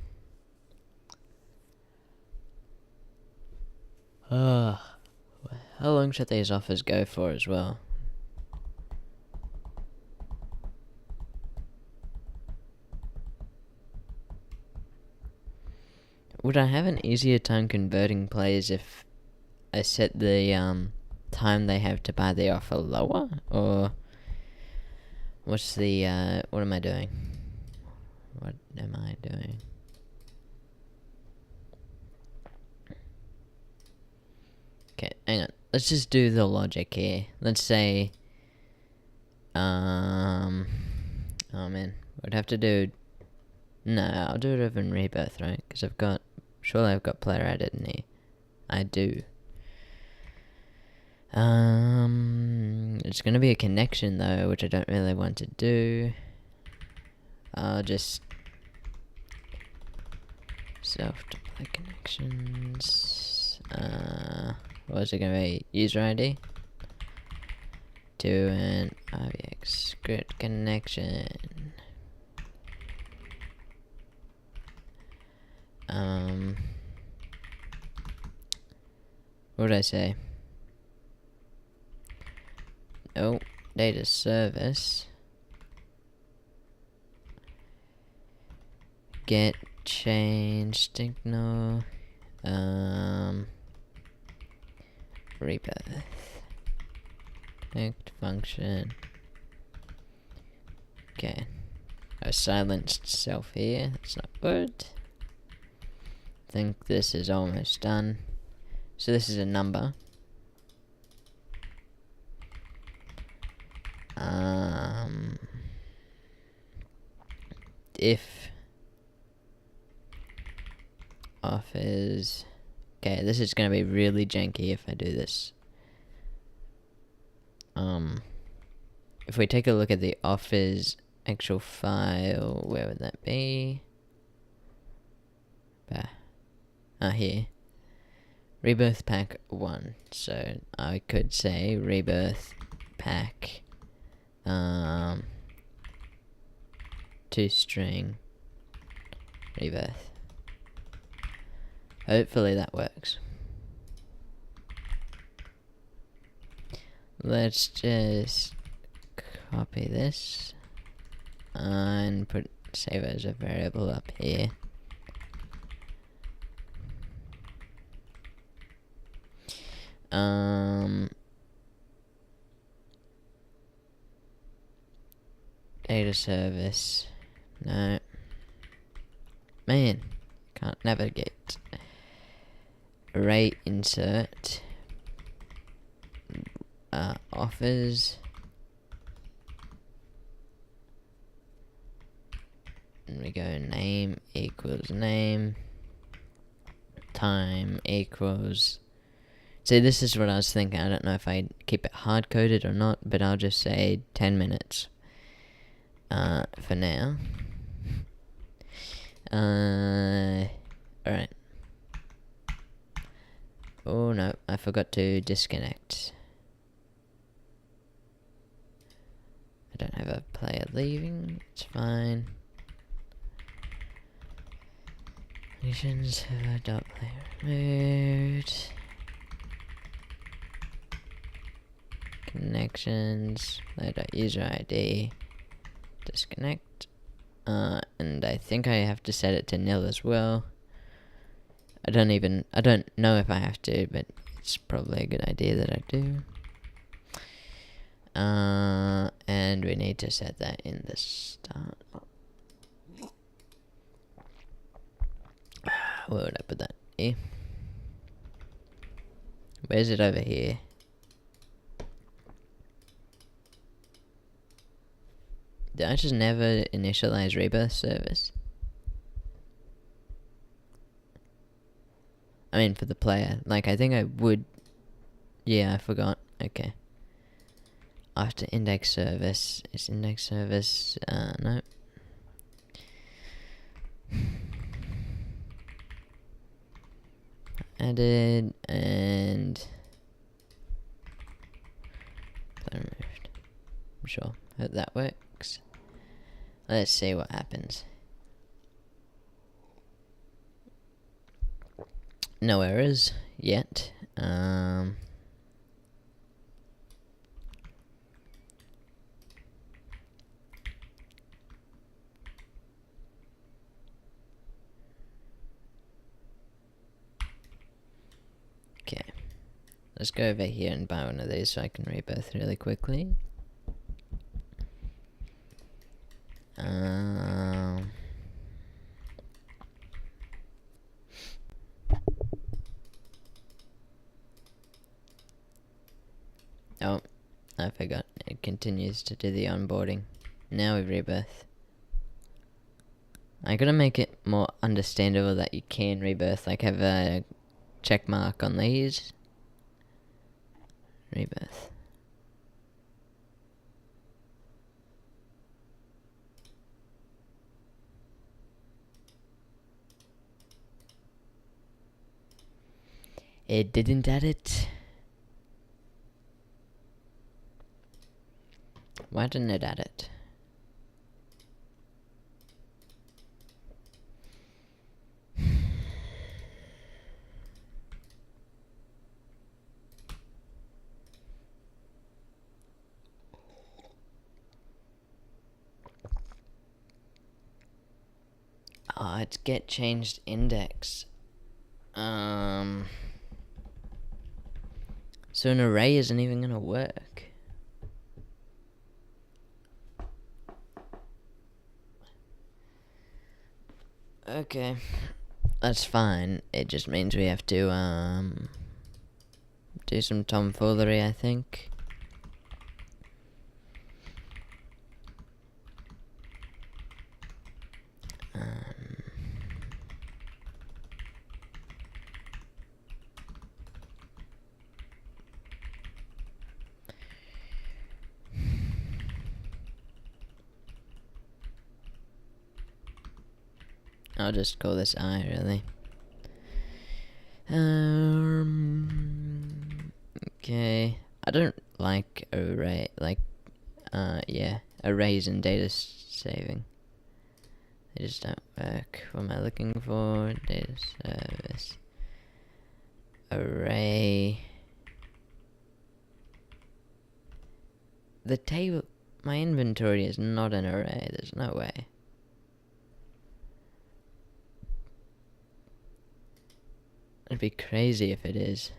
long should these offers go for as well? Would I have an easier time converting players if I set the time they have to buy the offer lower? Or what's the what am I doing? What am I doing? Okay, hang on. Let's just do the logic here. Let's say oh man, we'd have to do... No, I'll do it over in Rebirth, right? Because surely I've got player edit in here. I do. It's gonna be a connection though, which I don't really want to do. I'll just self-deploy connections. What is it gonna be? User ID to an RVX script connection. What did I say? Oh, data service. Get change signal. Rebirth. Connect function. Okay. I silenced self here. That's not good. Think this is almost done. So this is a number. If offers... Okay, this is gonna be really janky if I do this. if we take a look at the offers actual file, where would that be? Here. Rebirth pack 1. So I could say rebirth pack 2-string rebirth. Hopefully that works. Let's just copy this and save it as a variable up here. Data service. No. Man, can't navigate. Array insert. Offers. And we go name equals name. Time equals. See, this is what I was thinking. I don't know if I keep it hard coded or not, but I'll just say 10 minutes. For now. Alright. Oh no, I forgot to disconnect. I don't have a player leaving, it's fine. Missions dot player mode. Connections, user ID. Disconnect. And I think I have to set it to nil as well. I don't know if I have to, but it's probably a good idea that I do. And we need to set that in the start. Where would I put that? Here. Where's it over here? Did I just never initialize rebirth service? I mean, for the player. Like, I think I would. Yeah, I forgot. Okay. After index service. Is index service. No. Added and. Removed. I'm sure. Hope that works. Let's see what happens. No errors yet. Okay. Let's go over here and buy one of these so I can rebirth really quickly. Oh, I forgot. It continues to do the onboarding. Now we rebirth. I gotta make it more understandable that you can rebirth. Like, have a check mark on these. Rebirth. It didn't add it. Why didn't it add it? Oh, it's get changed index. So an array isn't even gonna work. Okay, that's fine. It just means we have to do some tomfoolery, I think. I'll just call this I, really. Okay. I don't like array, arrays and data saving. They just don't work. What am I looking for? Data service. Array. The table, my inventory is not an array, there's no way. It'd be crazy if it is.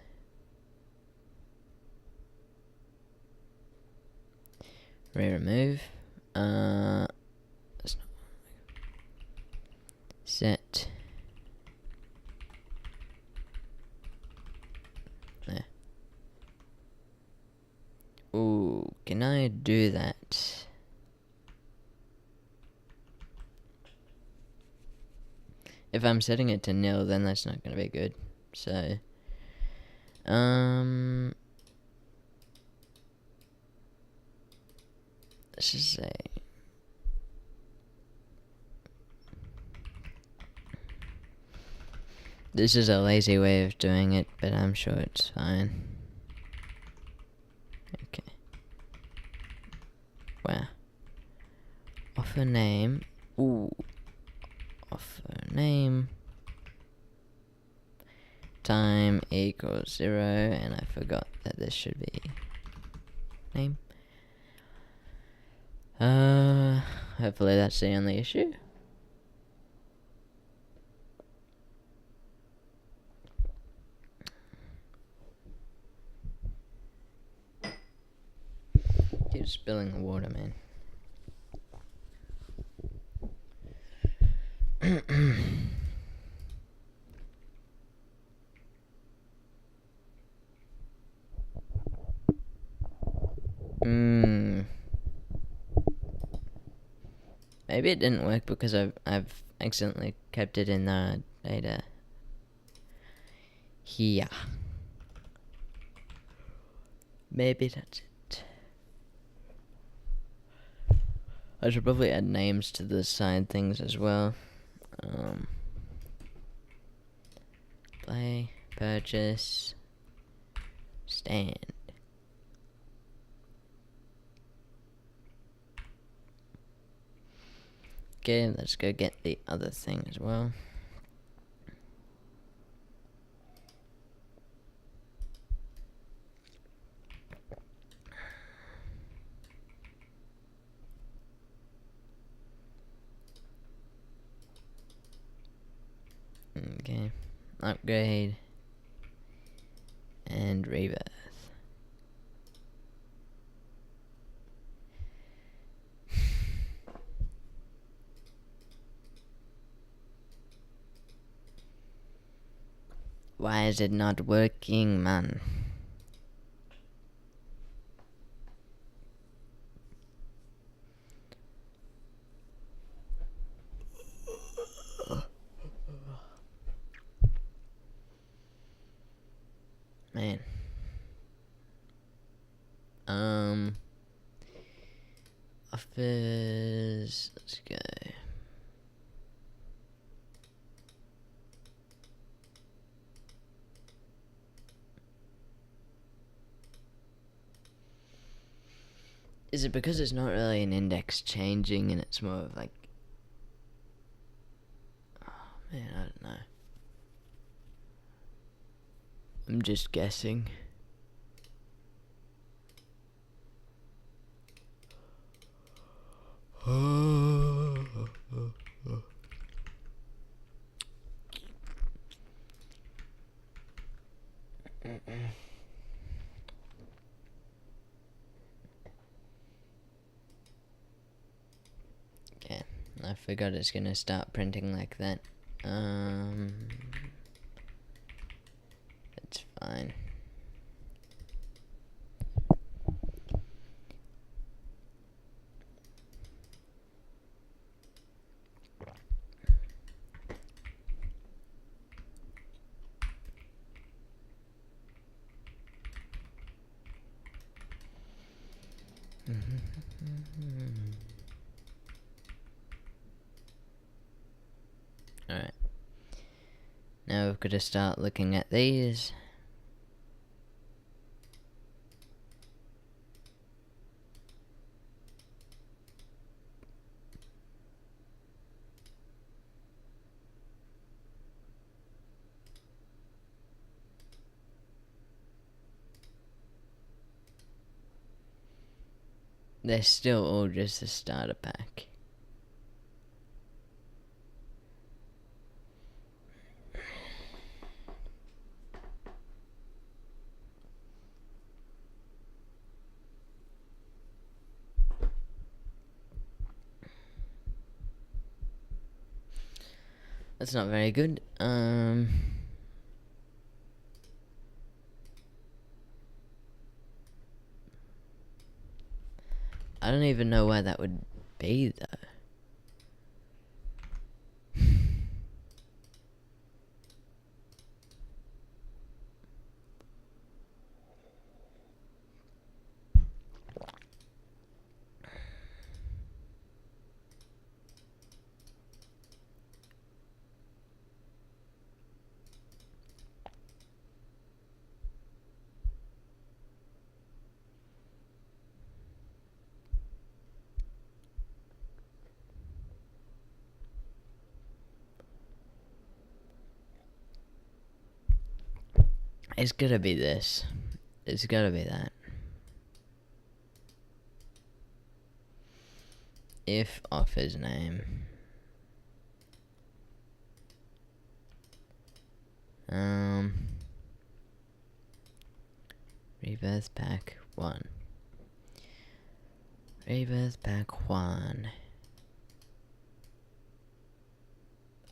Remove. Set. There. Ooh, can I do that? If I'm setting it to nil, then that's not gonna be good. So, let's just say this is a lazy way of doing it, but I'm sure it's fine. Okay. Wow. Offer name. Ooh. Offer name. Time equals 0, and I forgot that this should be name. Hopefully that's the only issue. Keep spilling the water, man. Maybe it didn't work because I've accidentally kept it in the data here. Maybe that's it. I should probably add names to the side things as well. Play, purchase, stand. Okay, let's go get the other thing as well. Okay, upgrade and rebirth. Why is it not working, man? Man. Office, let's go. Is it because it's not really an index changing and it's more of like... Oh man, I don't know. I'm just guessing. Okay, I forgot it's gonna start printing like that. It's fine. Alright. Now we've got to start looking at these. They're still all just a starter pack. That's not very good. I don't even know why that would be, though. It's gotta be this. It's gotta be that. If offers name. Rebirth Pack 1. Rebirth Pack 1.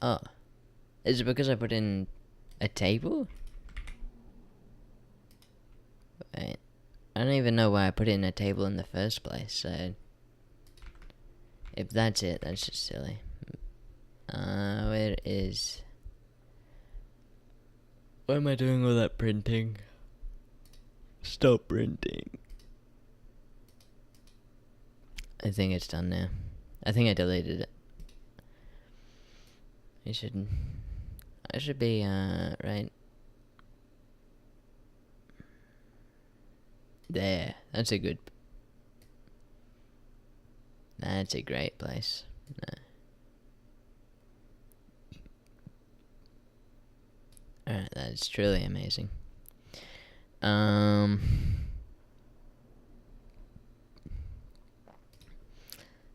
Oh. Is it because I put in a table? Wait. I don't even know why I put it in a table in the first place, so... If that's it, that's just silly. Where is... Why am I doing all that printing? Stop printing. I think it's done now. I think I deleted it. I should be, right there. That's a great place. Alright, that's truly amazing.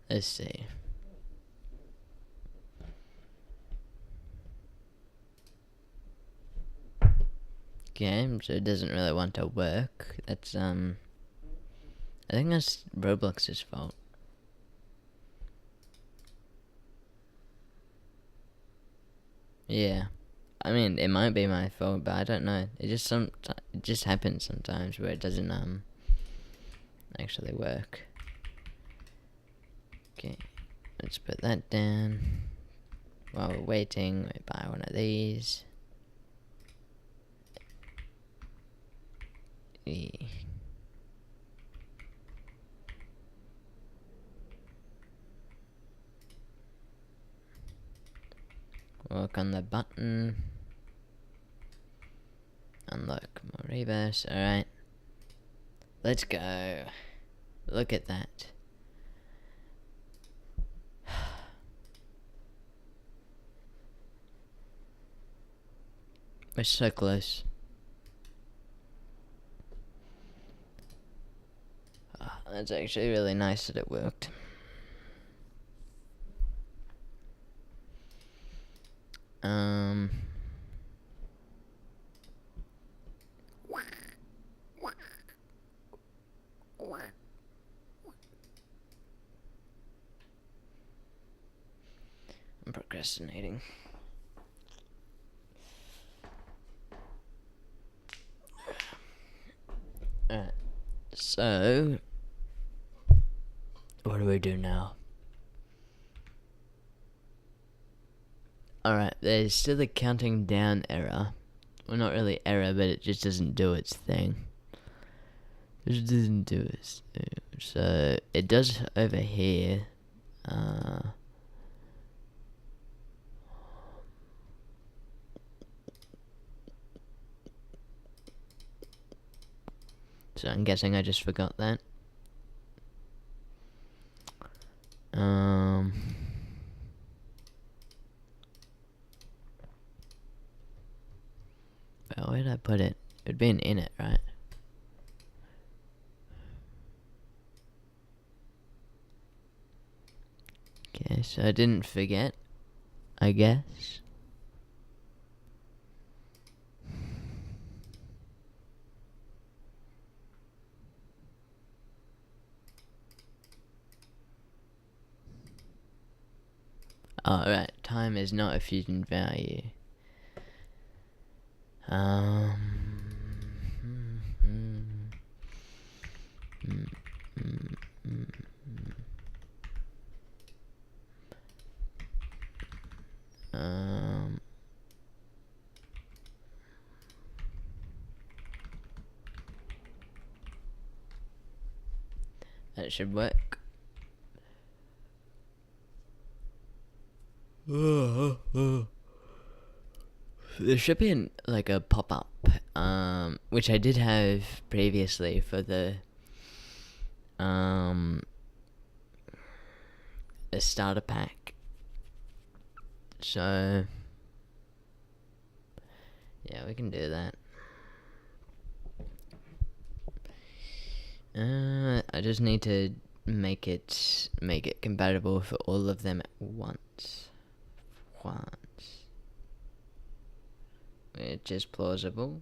Let's see. Okay, so it doesn't really want to work. That's, I think that's Roblox's fault. Yeah. I mean, it might be my fault, but I don't know. It just happens sometimes where it doesn't, actually work. Okay, let's put that down. While we're waiting, we buy one of these. Work on the button. Unlock more reverse. Alright. Let's go. Look at that. We're so close. Oh, that's actually really nice that it worked. I'm procrastinating. Alright, so what do we do now? Alright, there's still a counting down error. Well, not really error, but it just doesn't do its thing. It just doesn't do its thing. So, it does over here. So I'm guessing I just forgot that. Well, where did I put it? It would be an init, right? Okay, so I didn't forget, I guess. Oh, right. Time is not a fusion value. That should work. There should be like a pop-up, which I did have previously for the starter pack. So yeah, we can do that. I just need to make it compatible for all of them at once. Which is plausible.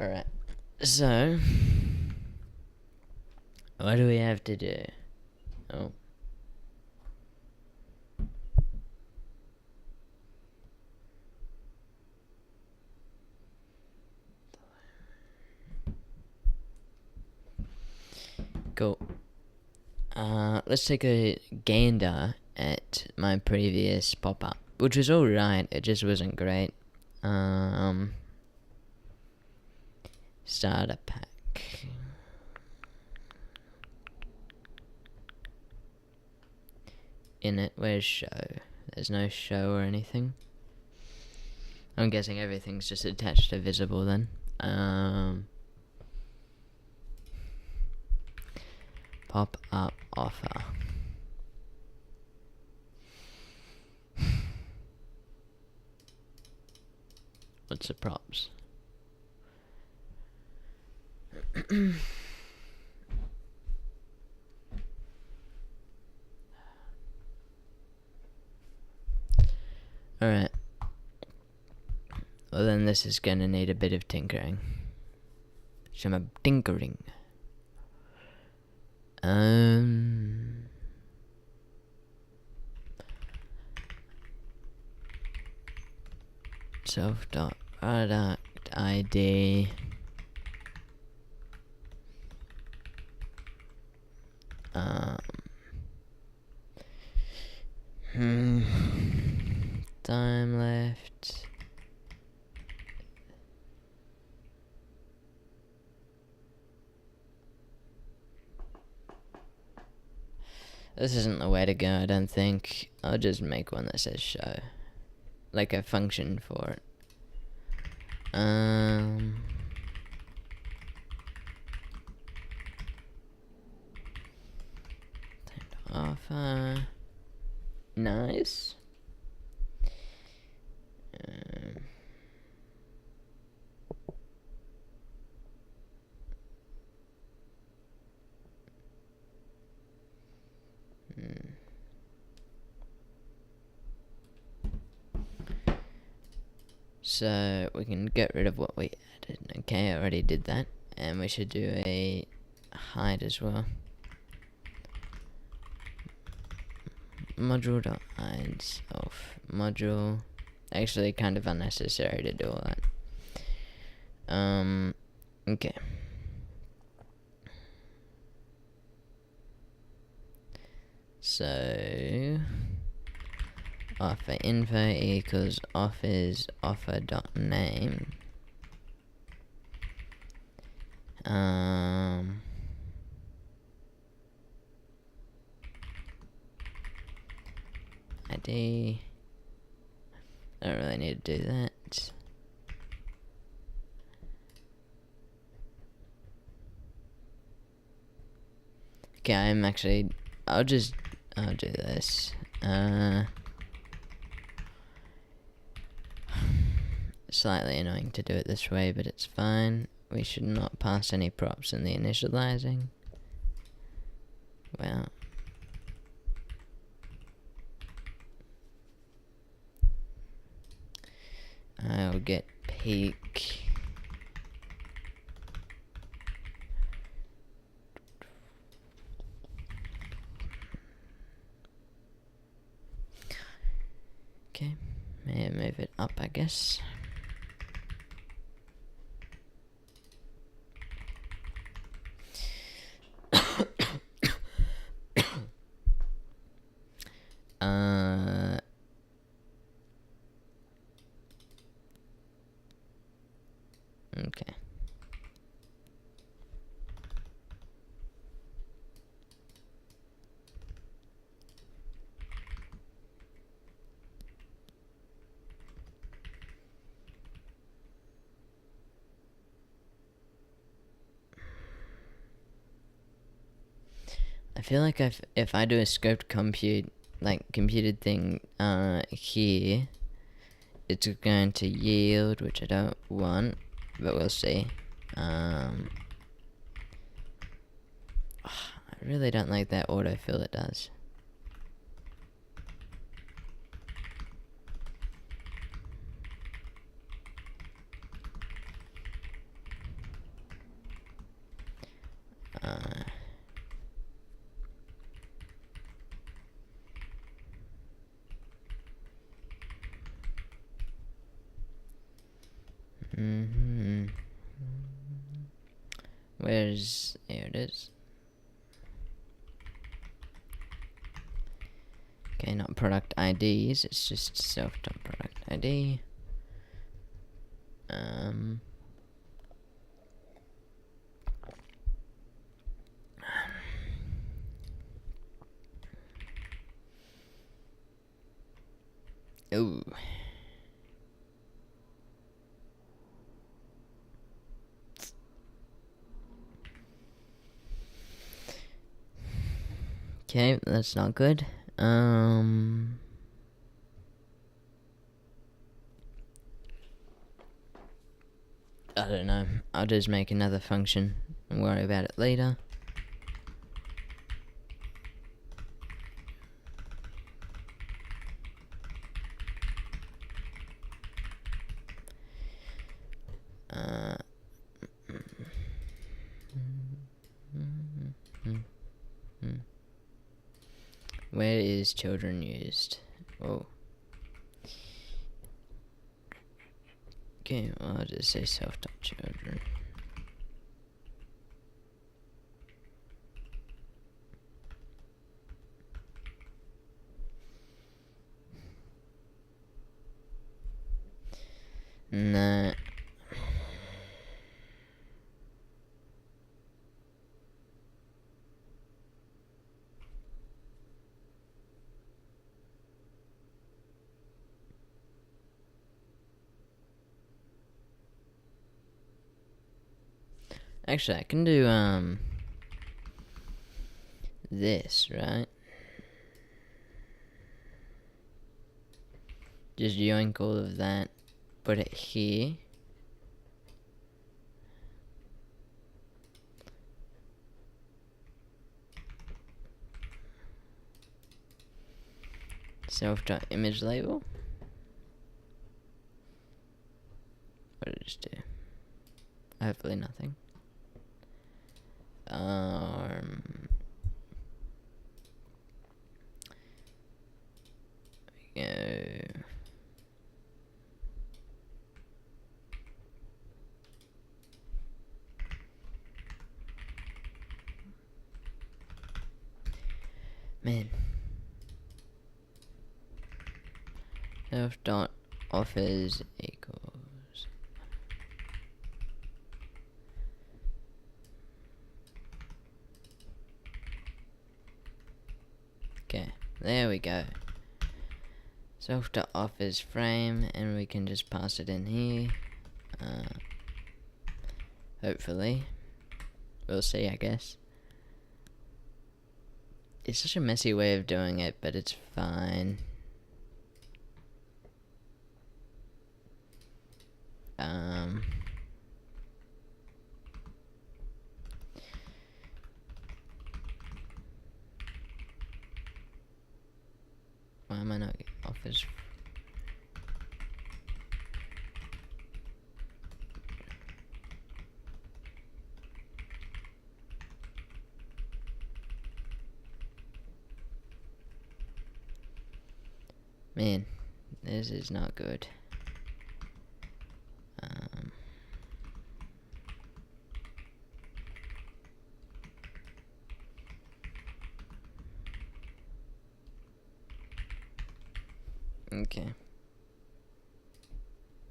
Alright, so what do we have to do? Oh. Cool. Let's take a gander at my previous pop-up, which was alright, it just wasn't great. Starter pack. In it, where's show? There's no show or anything. I'm guessing everything's just attached to visible then. Pop-up offer. What's the props? Alright. Well then this is gonna need a bit of tinkering. Some tinkering. Self.product ID. Time left. This isn't the way to go, I don't think. I'll just make one that says show. Like a function for it. Time to offer. Nice. So we can get rid of what we added. Okay, I already did that. And we should do a hide as well. Module.hide self module. Actually kind of unnecessary to do all that. Okay. So offer info equals offers offer dot name. ID. I don't really need to do that. Okay, I'll do this. Slightly annoying to do it this way, but it's fine. We should not pass any props in the initializing. Well. I'll get peak. Okay, may move it up, I guess. Okay. I feel like if I do a scoped computed thing here, it's going to yield, which I don't want, but we'll see. I really don't like that autofill it does. Here it is. Okay, not product IDs, it's just self.product ID. Ooh. Okay, that's not good. I don't know. I'll just make another function and worry about it later. Where is children used? Whoa. Okay, well, I'll just say self.children. Nah. Actually, I can do, this, right? Just yoink all of that, put it here. Self.image label. What did it just do? Hopefully nothing. Go. self dot offers equals. Okay, there we go. Self dot offers frame, and we can just pass it in here. Hopefully. We'll see, I guess. It's such a messy way of doing it, but it's fine. Why am I not offers? Man, this is not good. Okay.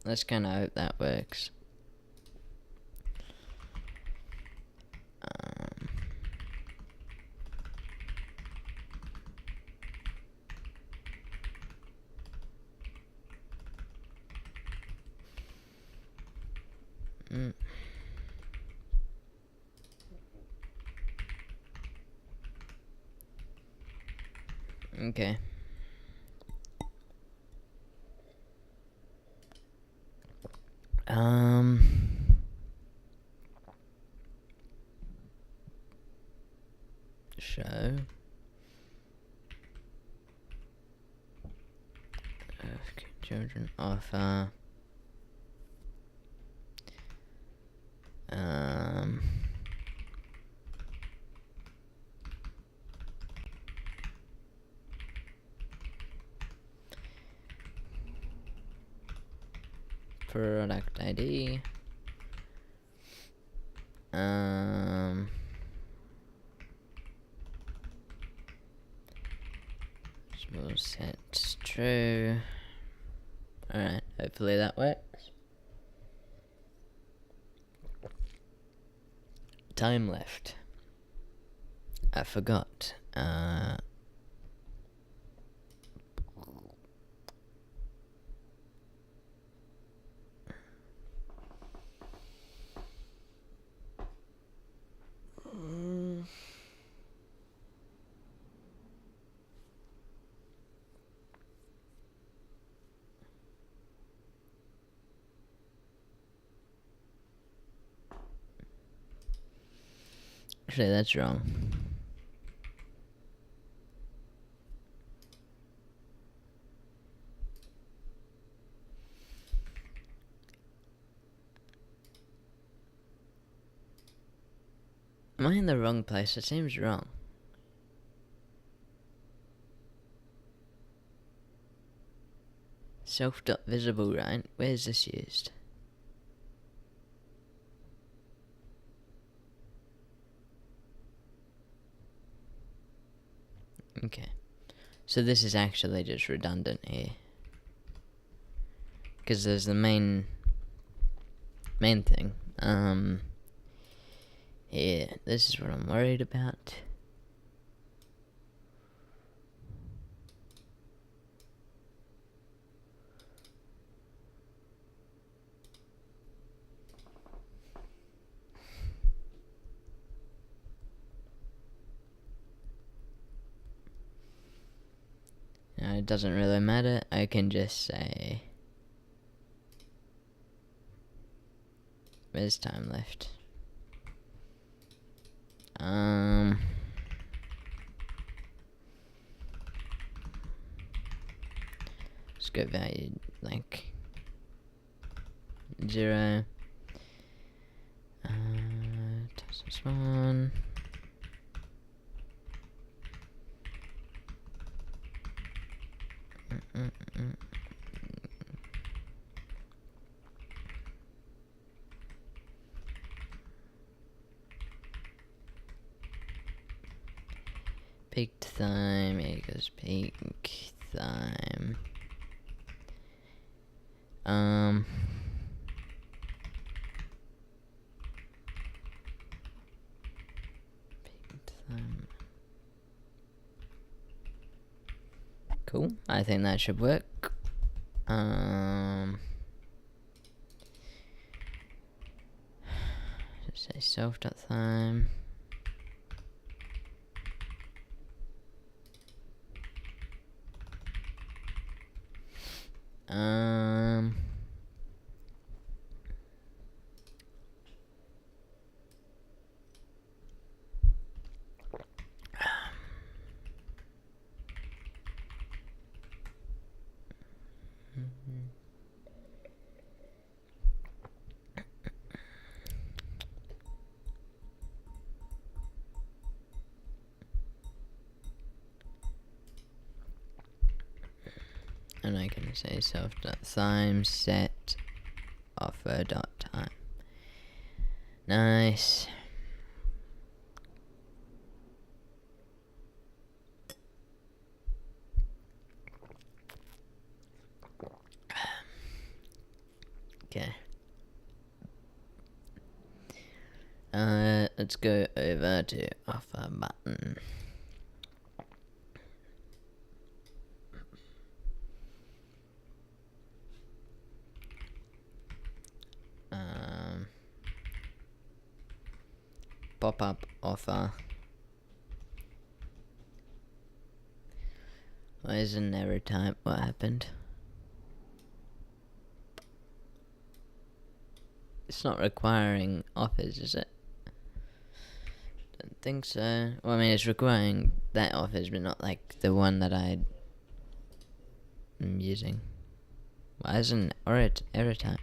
Let's kind of hope that works. Okay. Show. Children offer. Product ID. We'll set true. Alright, hopefully that works. Time left. I forgot. Actually, that's wrong. Am I in the wrong place? It seems wrong. Self.visible, right? Where's this used? Okay. So this is actually just redundant here. Because there's the main thing. Yeah, this is what I'm worried about. Now, it doesn't really matter. I can just say, there's time left. Scope value like 0. This one. Peak time equals peak time Cool. I think that should work. Just say self.time. And I can say self.time set offer.time. Nice. Okay. Let's go over to offer button. Pop-up offer. Why is an error type? What happened? It's not requiring offers, is it? Don't think so. Well, I mean, it's requiring that offers, but not like the one that I'm using. Why is an error type?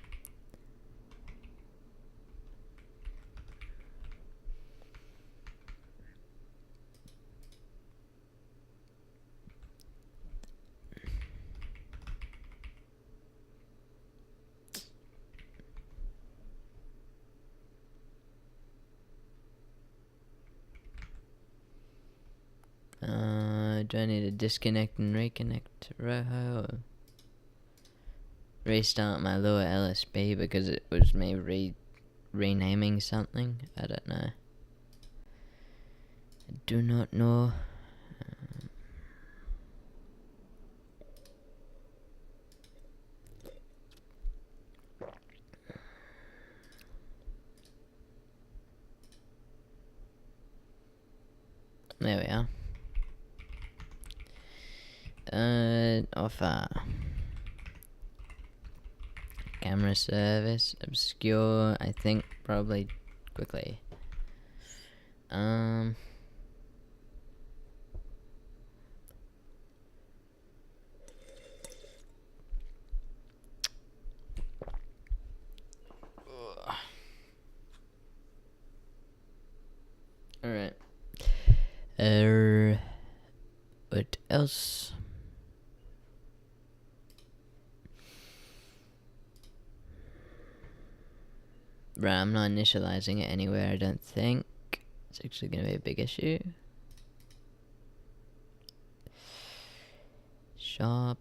Do I need to disconnect and reconnect Roho? Or restart my Lua LSB because it was me renaming something? I don't know. I do not know. There we are. Offer. Camera service. Obscure. I think probably quickly. Alright. What else? Right, I'm not initializing it anywhere, I don't think. It's actually going to be a big issue. Shop.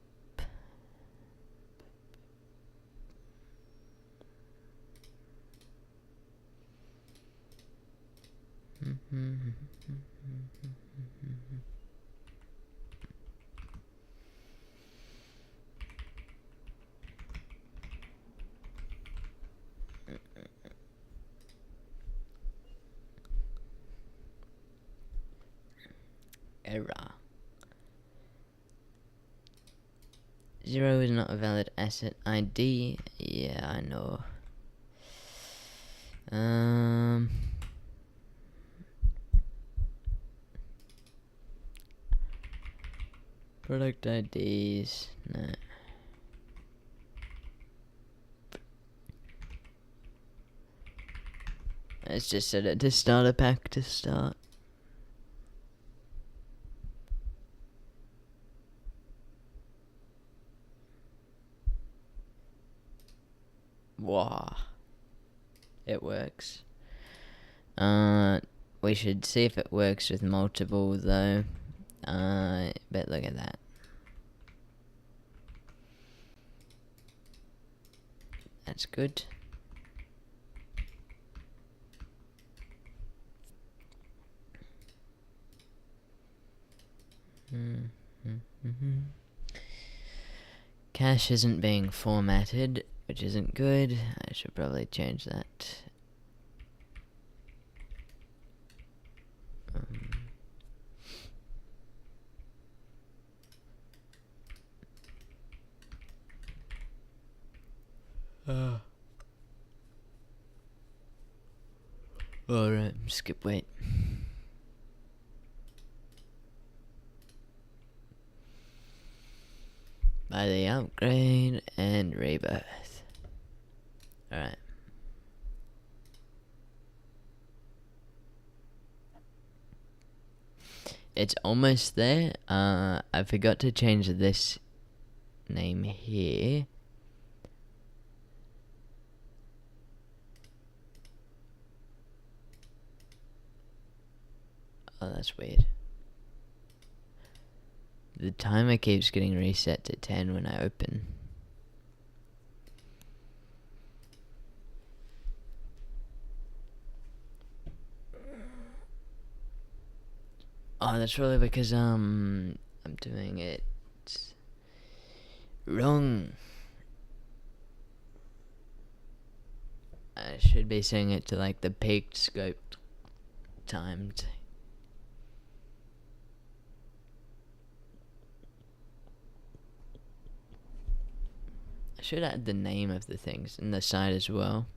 Error. 0 is not a valid asset ID. Yeah, I know. Product IDs. No. Let's just set it to starter pack to start. Wow. It works. We should see if it works with multiple though. But look at that. That's good. Cache isn't being formatted, which isn't good. I should probably change that. Alright, skip wait. By the upgrade and rebirth. Alright. It's almost there. I forgot to change this name here. Oh, that's weird. The timer keeps getting reset to 10 when I open. Oh, that's probably because I'm doing it wrong. I should be setting it to like the peaked scope timed. I should add the name of the things in the side as well.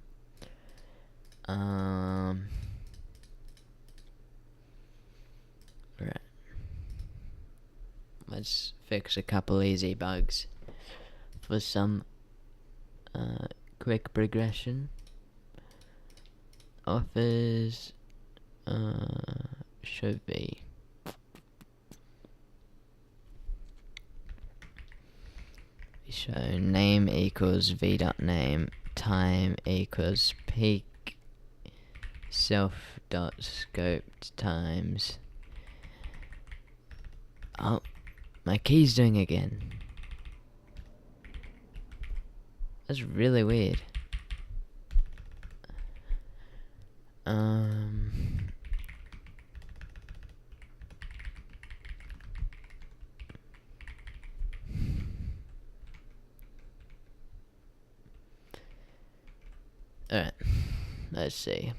Right. Let's fix a couple easy bugs for some quick progression. Offers should be so name equals v.name, time equals peak self dot scoped times. Oh, my key's doing again. That's really weird. Alright, let's see.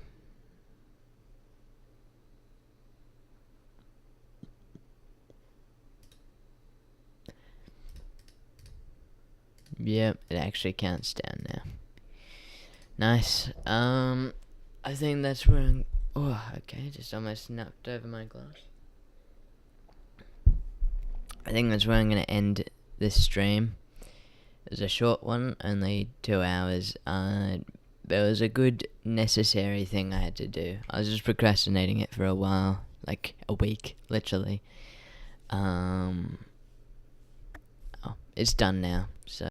Yep, it actually counts down now. Nice. I think that's where I'm... Oh, okay, just almost knocked over my glass. I think that's where I'm going to end this stream. It was a short one, only 2 hours. But it was a good, necessary thing I had to do. I was just procrastinating it for a while, like a week, literally. Oh, it's done now, so...